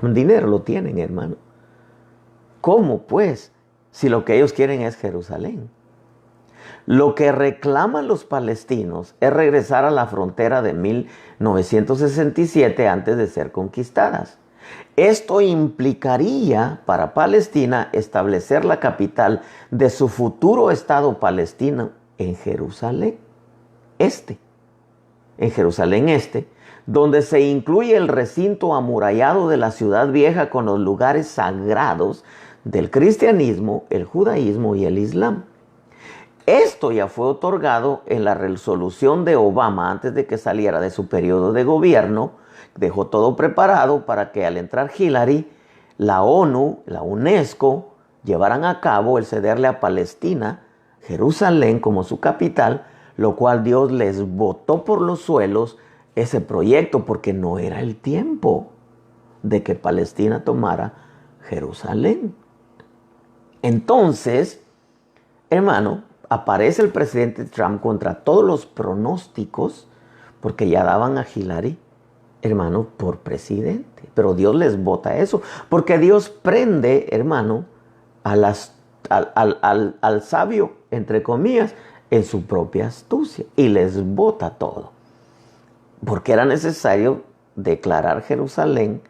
[SPEAKER 1] Dinero lo tienen, hermano. ¿Cómo pues? Si lo que ellos quieren es Jerusalén. Lo que reclaman los palestinos es regresar a la frontera de 1967 antes de ser conquistadas. Esto implicaría para Palestina establecer la capital de su futuro Estado palestino en Jerusalén Este. En Jerusalén Este, donde se incluye el recinto amurallado de la ciudad vieja con los lugares sagrados del cristianismo, el judaísmo y el islam. Esto ya fue otorgado en la resolución de Obama antes de que saliera de su periodo de gobierno. Dejó todo preparado para que al entrar Hillary, la ONU, la UNESCO, llevaran a cabo el cederle a Palestina Jerusalén como su capital, lo cual Dios les botó por los suelos ese proyecto porque no era el tiempo de que Palestina tomara Jerusalén. Entonces, hermano, aparece el presidente Trump contra todos los pronósticos porque ya daban a Hillary, hermano, por presidente. Pero Dios les bota eso porque Dios prende, hermano, al sabio, entre comillas, en su propia astucia y les bota todo. Porque era necesario declarar Jerusalén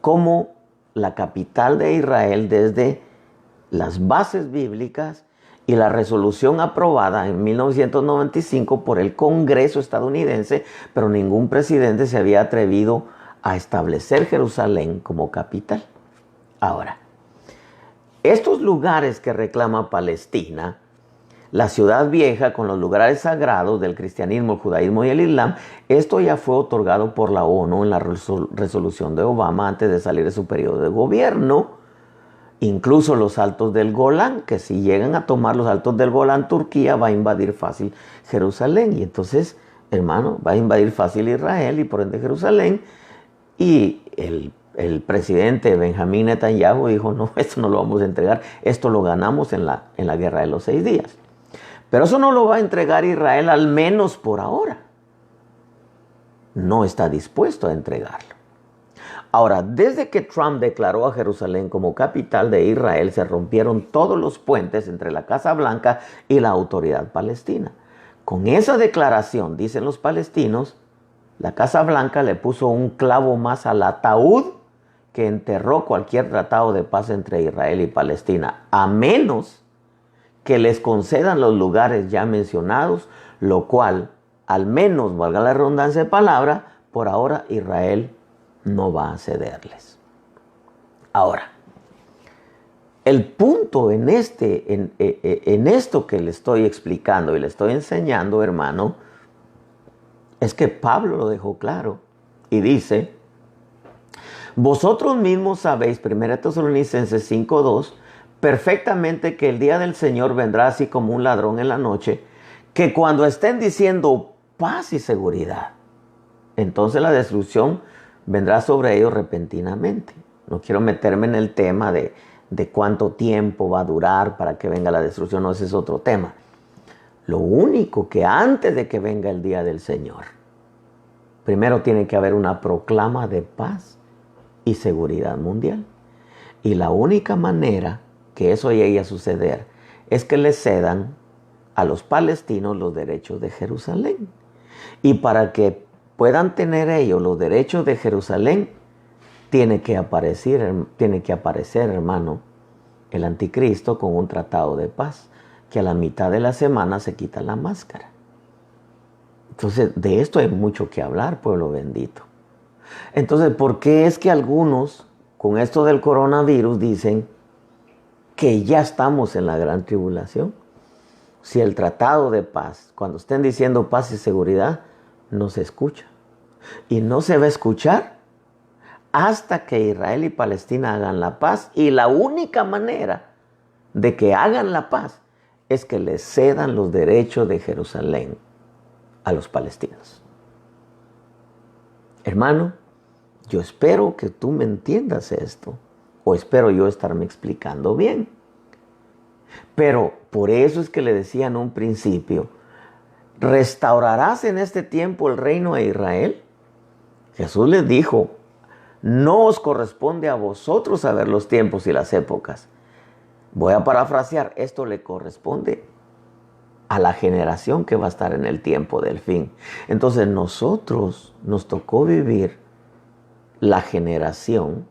[SPEAKER 1] como la capital de Israel desde las bases bíblicas y la resolución aprobada en 1995 por el Congreso estadounidense, pero ningún presidente se había atrevido a establecer Jerusalén como capital. Ahora, estos lugares que reclama Palestina, la ciudad vieja con los lugares sagrados del cristianismo, el judaísmo y el islam, esto ya fue otorgado por la ONU en la resolución de Obama antes de salir de su periodo de gobierno. Incluso los altos del Golán, que si llegan a tomar los altos del Golán, Turquía va a invadir fácil Jerusalén. Y entonces, hermano, va a invadir fácil Israel y por ende Jerusalén. Y el presidente Benjamín Netanyahu dijo, no, esto no lo vamos a entregar, esto lo ganamos en la guerra de los 6 días. Pero eso no lo va a entregar Israel, al menos por ahora. No está dispuesto a entregarlo. Ahora, desde que Trump declaró a Jerusalén como capital de Israel, se rompieron todos los puentes entre la Casa Blanca y la autoridad palestina. Con esa declaración, dicen los palestinos, la Casa Blanca le puso un clavo más al ataúd que enterró cualquier tratado de paz entre Israel y Palestina, a menos que les concedan los lugares ya mencionados, lo cual, al menos, valga la redundancia de palabra, por ahora Israel no va a cederles. Ahora, el punto en esto que le estoy explicando y le estoy enseñando, hermano, es que Pablo lo dejó claro y dice, vosotros mismos sabéis, 1 Tesalonicenses 5:2, perfectamente que el día del Señor vendrá así como un ladrón en la noche, que cuando estén diciendo paz y seguridad, entonces la destrucción vendrá sobre ellos repentinamente. No quiero meterme en el tema de cuánto tiempo va a durar para que venga la destrucción, no, ese es otro tema. Lo único que antes de que venga el día del Señor, primero tiene que haber una proclama de paz y seguridad mundial. Y la única manera que eso llegue a suceder es que le cedan a los palestinos los derechos de Jerusalén. Y para que puedan tener ellos los derechos de Jerusalén, tiene que aparecer, hermano, el anticristo con un tratado de paz, que a la mitad de la semana se quita la máscara. Entonces, de esto hay mucho que hablar, pueblo bendito. Entonces, ¿por qué es que algunos, con esto del coronavirus, dicen que ya estamos en la gran tribulación? Si el tratado de paz, cuando estén diciendo paz y seguridad, no se escucha. Y no se va a escuchar hasta que Israel y Palestina hagan la paz. Y la única manera de que hagan la paz es que les cedan los derechos de Jerusalén a los palestinos. Hermano, yo espero que tú me entiendas esto, o espero yo estarme explicando bien. Pero por eso es que le decía en un principio, ¿restaurarás en este tiempo el reino de Israel? Jesús les dijo, no os corresponde a vosotros saber los tiempos y las épocas. Voy a parafrasear, esto le corresponde a la generación que va a estar en el tiempo del fin. Entonces nosotros nos tocó vivir la generación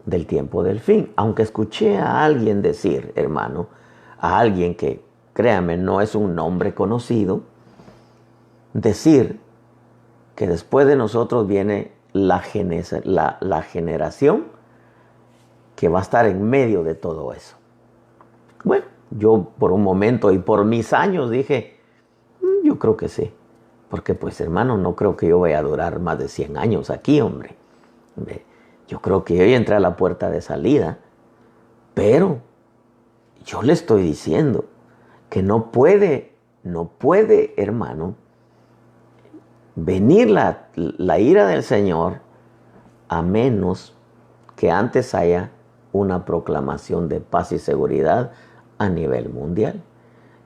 [SPEAKER 1] del tiempo del fin. Aunque escuché a alguien decir, hermano, a alguien que, créame, no es un nombre conocido, decir que después de nosotros viene la generación que va a estar en medio de todo eso. Bueno, yo por un momento y por mis años dije, yo creo que sí. Porque pues hermano, no creo que yo vaya a durar más de 100 años aquí, hombre. Yo creo que yo ya entré a la puerta de salida. Pero yo le estoy diciendo que no puede, hermano, venir la ira del Señor a menos que antes haya una proclamación de paz y seguridad a nivel mundial.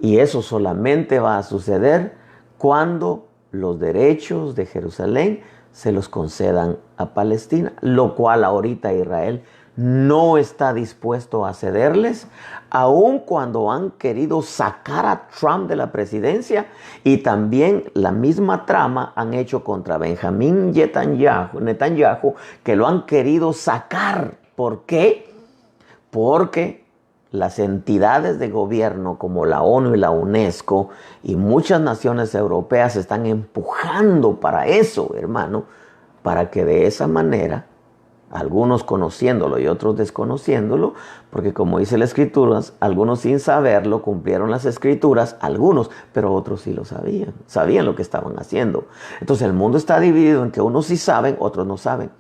[SPEAKER 1] Y eso solamente va a suceder cuando los derechos de Jerusalén se los concedan a Palestina, lo cual ahorita Israel no está dispuesto a cederles, aun cuando han querido sacar a Trump de la presidencia, y también la misma trama han hecho contra Benjamín Netanyahu, que lo han querido sacar. ¿Por qué? Porque las entidades de gobierno como la ONU y la UNESCO y muchas naciones europeas están empujando para eso, hermano, para que de esa manera, algunos conociéndolo y otros desconociéndolo, porque como dice las Escrituras, algunos sin saberlo cumplieron las Escrituras, algunos, pero otros sí lo sabían lo que estaban haciendo. Entonces el mundo está dividido en que unos sí saben, otros no saben.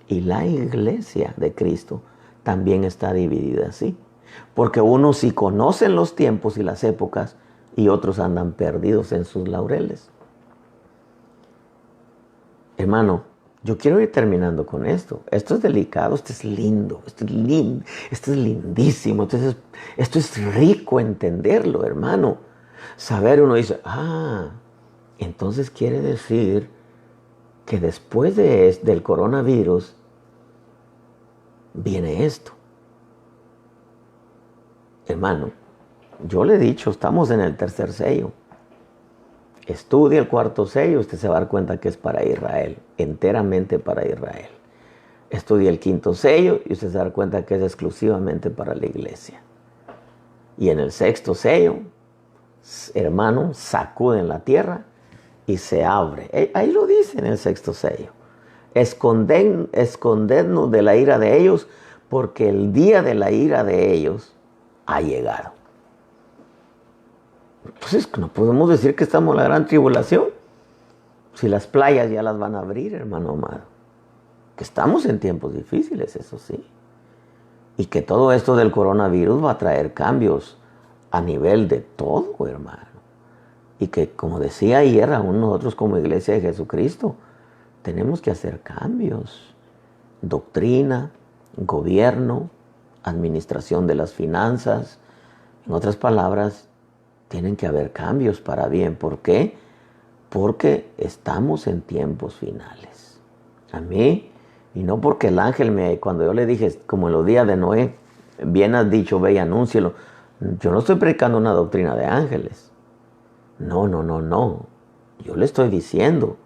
[SPEAKER 1] Y la iglesia de Cristo también está dividida así, porque unos sí conocen los tiempos y las épocas y otros andan perdidos en sus laureles. Hermano, yo quiero ir terminando con esto. Esto es delicado, esto es lindo, esto es lindísimo, esto es rico entenderlo, hermano. Saber, uno dice, entonces quiere decir que después del coronavirus viene esto. Hermano, yo le he dicho, estamos en el tercer sello. Estudia el cuarto sello, usted se va a dar cuenta que es para Israel, enteramente para Israel. Estudia el quinto sello y usted se va a dar cuenta que es exclusivamente para la iglesia. Y en el sexto sello, hermano, sacuden la tierra y se abre. Ahí lo dice en el sexto sello. Escondednos de la ira de ellos, porque el día de la ira de ellos ha llegado. Entonces no podemos decir que estamos en la gran tribulación, si las playas ya las van a abrir, hermano amado. Que estamos en tiempos difíciles, eso sí. Y que todo esto del coronavirus va a traer cambios a nivel de todo, hermano. Y que, como decía ayer, aún nosotros como Iglesia de Jesucristo, tenemos que hacer cambios. Doctrina, gobierno, administración de las finanzas. En otras palabras, tienen que haber cambios para bien. ¿Por qué? Porque estamos en tiempos finales. A mí, y no porque el ángel cuando yo le dije, como en los días de Noé, bien has dicho, ve y anúncialo. Yo no estoy predicando una doctrina de ángeles. No. Yo le estoy diciendo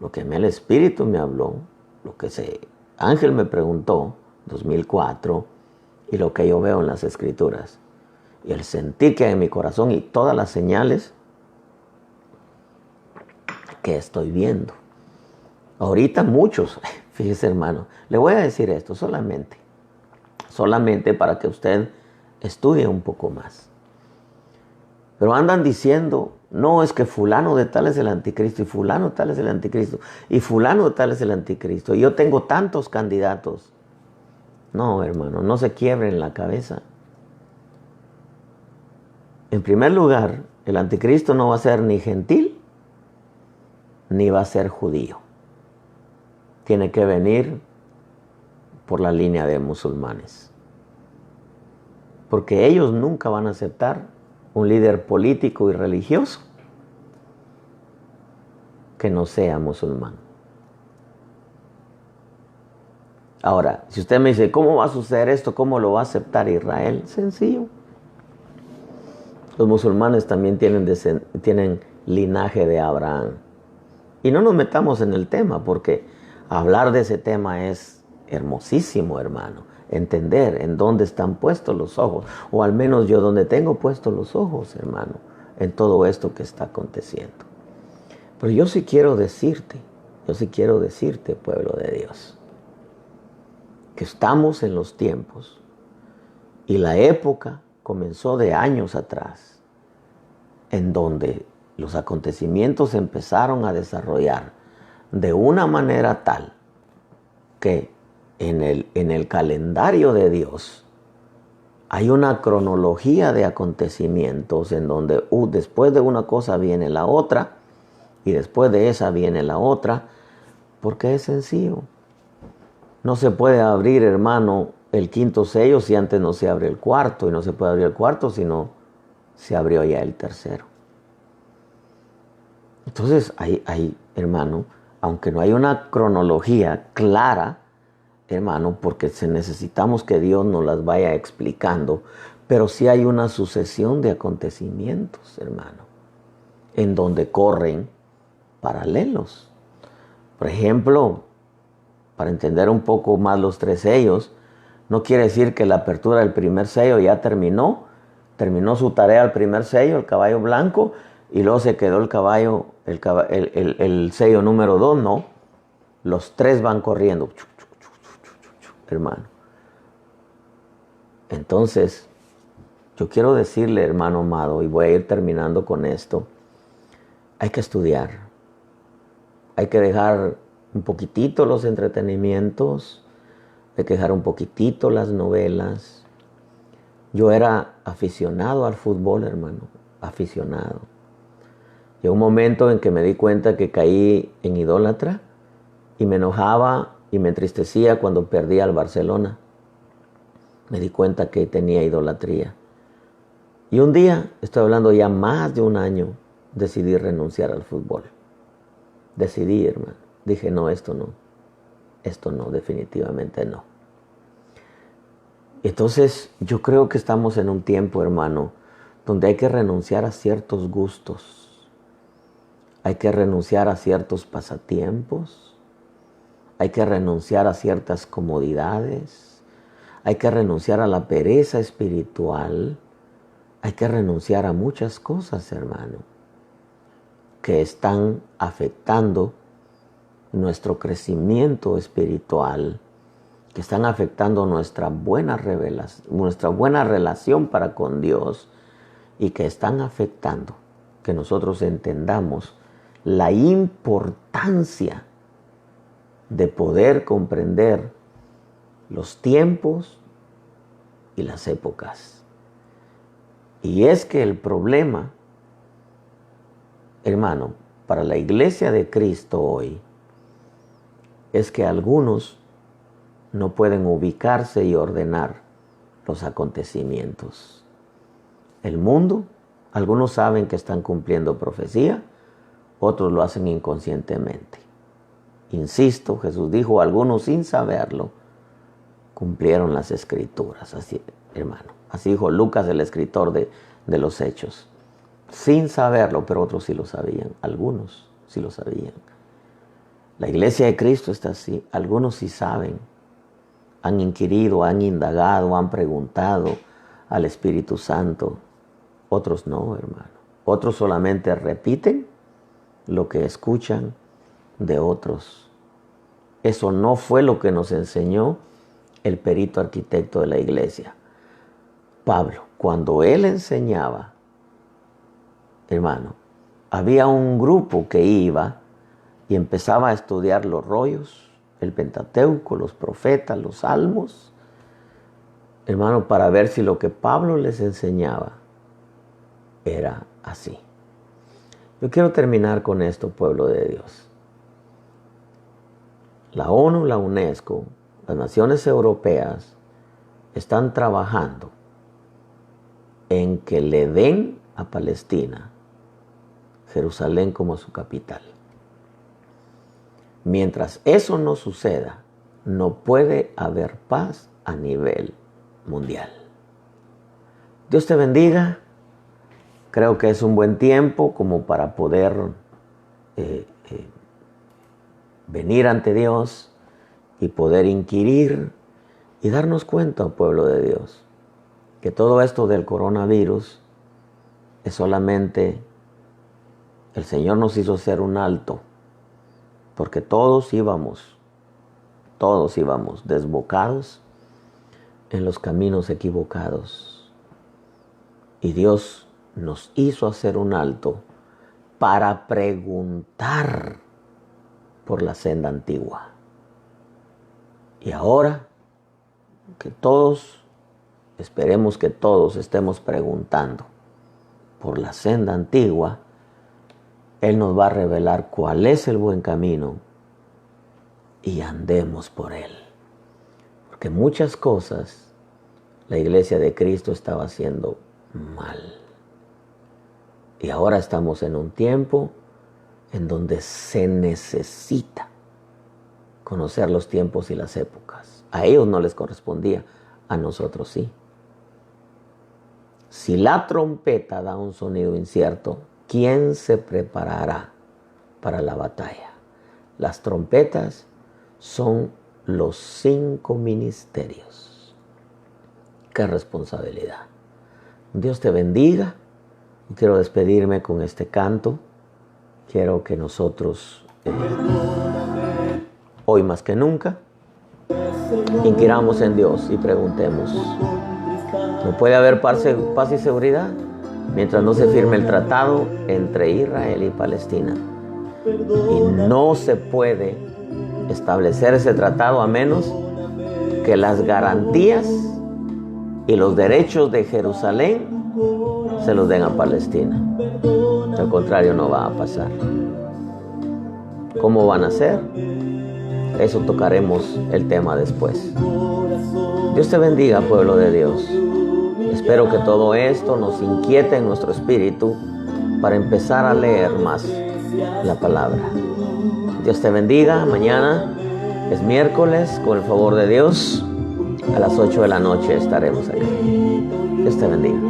[SPEAKER 1] lo que el Espíritu me habló, lo que ese ángel me preguntó, 2004, y lo que yo veo en las Escrituras. Y el sentir que hay en mi corazón y todas las señales que estoy viendo. Ahorita muchos, fíjese hermano, le voy a decir esto solamente para que usted estudie un poco más. Pero andan diciendo, no, es que fulano de tal es el anticristo, y fulano de tal es el anticristo, y fulano de tal es el anticristo, y yo tengo tantos candidatos. No, hermano, no se quiebren la cabeza. En primer lugar, el anticristo no va a ser ni gentil, ni va a ser judío. Tiene que venir por la línea de musulmanes. Porque ellos nunca van a aceptar un líder político y religioso que no sea musulmán. Ahora, si usted me dice, ¿cómo va a suceder esto? ¿Cómo lo va a aceptar Israel? Sencillo. Los musulmanes también tienen linaje de Abraham. Y no nos metamos en el tema, porque hablar de ese tema es hermosísimo, hermano. Entender en dónde están puestos los ojos, o al menos yo donde tengo puestos los ojos, hermano, en todo esto que está aconteciendo. Pero yo sí quiero decirte, pueblo de Dios, que estamos en los tiempos y la época comenzó de años atrás, en donde los acontecimientos empezaron a desarrollar de una manera tal que en el calendario de Dios hay una cronología de acontecimientos en donde después de una cosa viene la otra y después de esa viene la otra, porque es sencillo. No se puede abrir, hermano, el quinto sello si antes no se abre el cuarto, y no se puede abrir el cuarto si no se abrió ya el tercero. Entonces, hay, hermano, aunque no hay una cronología clara, hermano, porque necesitamos que Dios nos las vaya explicando, pero sí hay una sucesión de acontecimientos, hermano, en donde corren paralelos. Por ejemplo, para entender un poco más los tres sellos, No quiere decir que la apertura del primer sello ya terminó su tarea el primer sello, el caballo blanco, y luego se quedó el sello número 2, no. Los 3 van corriendo, hermano. Entonces, yo quiero decirle, hermano amado, y voy a ir terminando con esto, hay que estudiar, hay que dejar un poquitito los entretenimientos, hay que dejar un poquitito las novelas. Yo era aficionado al fútbol, hermano, aficionado. Llegó un momento en que me di cuenta que caí en idólatra y me enojaba y me entristecía cuando perdía al Barcelona. Me di cuenta que tenía idolatría. Y un día, estoy hablando ya más de un año, decidí renunciar al fútbol. Decidí, hermano. Dije, no, esto no, definitivamente no. Entonces, yo creo que estamos en un tiempo, hermano, donde hay que renunciar a ciertos gustos. Hay que renunciar a ciertos pasatiempos. Hay que renunciar a ciertas comodidades. Hay que renunciar a la pereza espiritual. Hay que renunciar a muchas cosas, hermano, que están afectando nuestro crecimiento espiritual, que están afectando nuestra buena relación para con Dios y que están afectando que nosotros entendamos la importancia de poder comprender los tiempos y las épocas. Y es que el problema, hermano, para la iglesia de Cristo hoy, es que algunos no pueden ubicarse y ordenar los acontecimientos. El mundo, algunos saben que están cumpliendo profecía, otros lo hacen inconscientemente. Insisto, Jesús dijo, algunos sin saberlo, cumplieron las escrituras. Así, hermano. Así dijo Lucas, el escritor de los Hechos. Sin saberlo, pero otros sí lo sabían. Algunos sí lo sabían. La iglesia de Cristo está así. Algunos sí saben. Han inquirido, han indagado, han preguntado al Espíritu Santo. Otros no, hermano. Otros solamente repiten lo que escuchan de otros. Eso no fue lo que nos enseñó el perito arquitecto de la iglesia. Pablo, cuando él enseñaba, hermano, había un grupo que iba y empezaba a estudiar los rollos, el Pentateuco, los profetas, los salmos, hermano, para ver si lo que Pablo les enseñaba era así. Yo quiero terminar con esto, pueblo de Dios. La ONU, la UNESCO, las naciones europeas están trabajando en que le den a Palestina Jerusalén como su capital. Mientras eso no suceda, no puede haber paz a nivel mundial. Dios te bendiga. Creo que es un buen tiempo como para poder venir ante Dios y poder inquirir y darnos cuenta, pueblo de Dios, que todo esto del coronavirus es solamente el Señor nos hizo hacer un alto, porque todos íbamos desbocados en los caminos equivocados. Y Dios nos hizo hacer un alto para preguntar por la senda antigua. Y ahora que esperemos que todos estemos preguntando por la senda antigua, Él nos va a revelar cuál es el buen camino y andemos por Él. Porque muchas cosas la iglesia de Cristo estaba haciendo mal. Y ahora estamos en un tiempo en donde se necesita conocer los tiempos y las épocas. A ellos no les correspondía, a nosotros sí. Si la trompeta da un sonido incierto, ¿quién se preparará para la batalla? Las trompetas son los 5 ministerios. Qué responsabilidad. Dios te bendiga. Quiero despedirme con este canto. Quiero que nosotros, hoy más que nunca, inquiramos en Dios y preguntemos: ¿no puede haber paz y seguridad mientras no se firme el tratado entre Israel y Palestina? Y no se puede establecer ese tratado a menos que las garantías y los derechos de Jerusalén se los den a Palestina. Al contrario, no va a pasar. ¿Cómo van a ser? Eso tocaremos el tema después. Dios te bendiga, pueblo de Dios. Espero que todo esto nos inquiete en nuestro espíritu para empezar a leer más la palabra. Dios te bendiga. Mañana es miércoles, con el favor de Dios. A las 8 de la noche estaremos aquí. Dios te bendiga.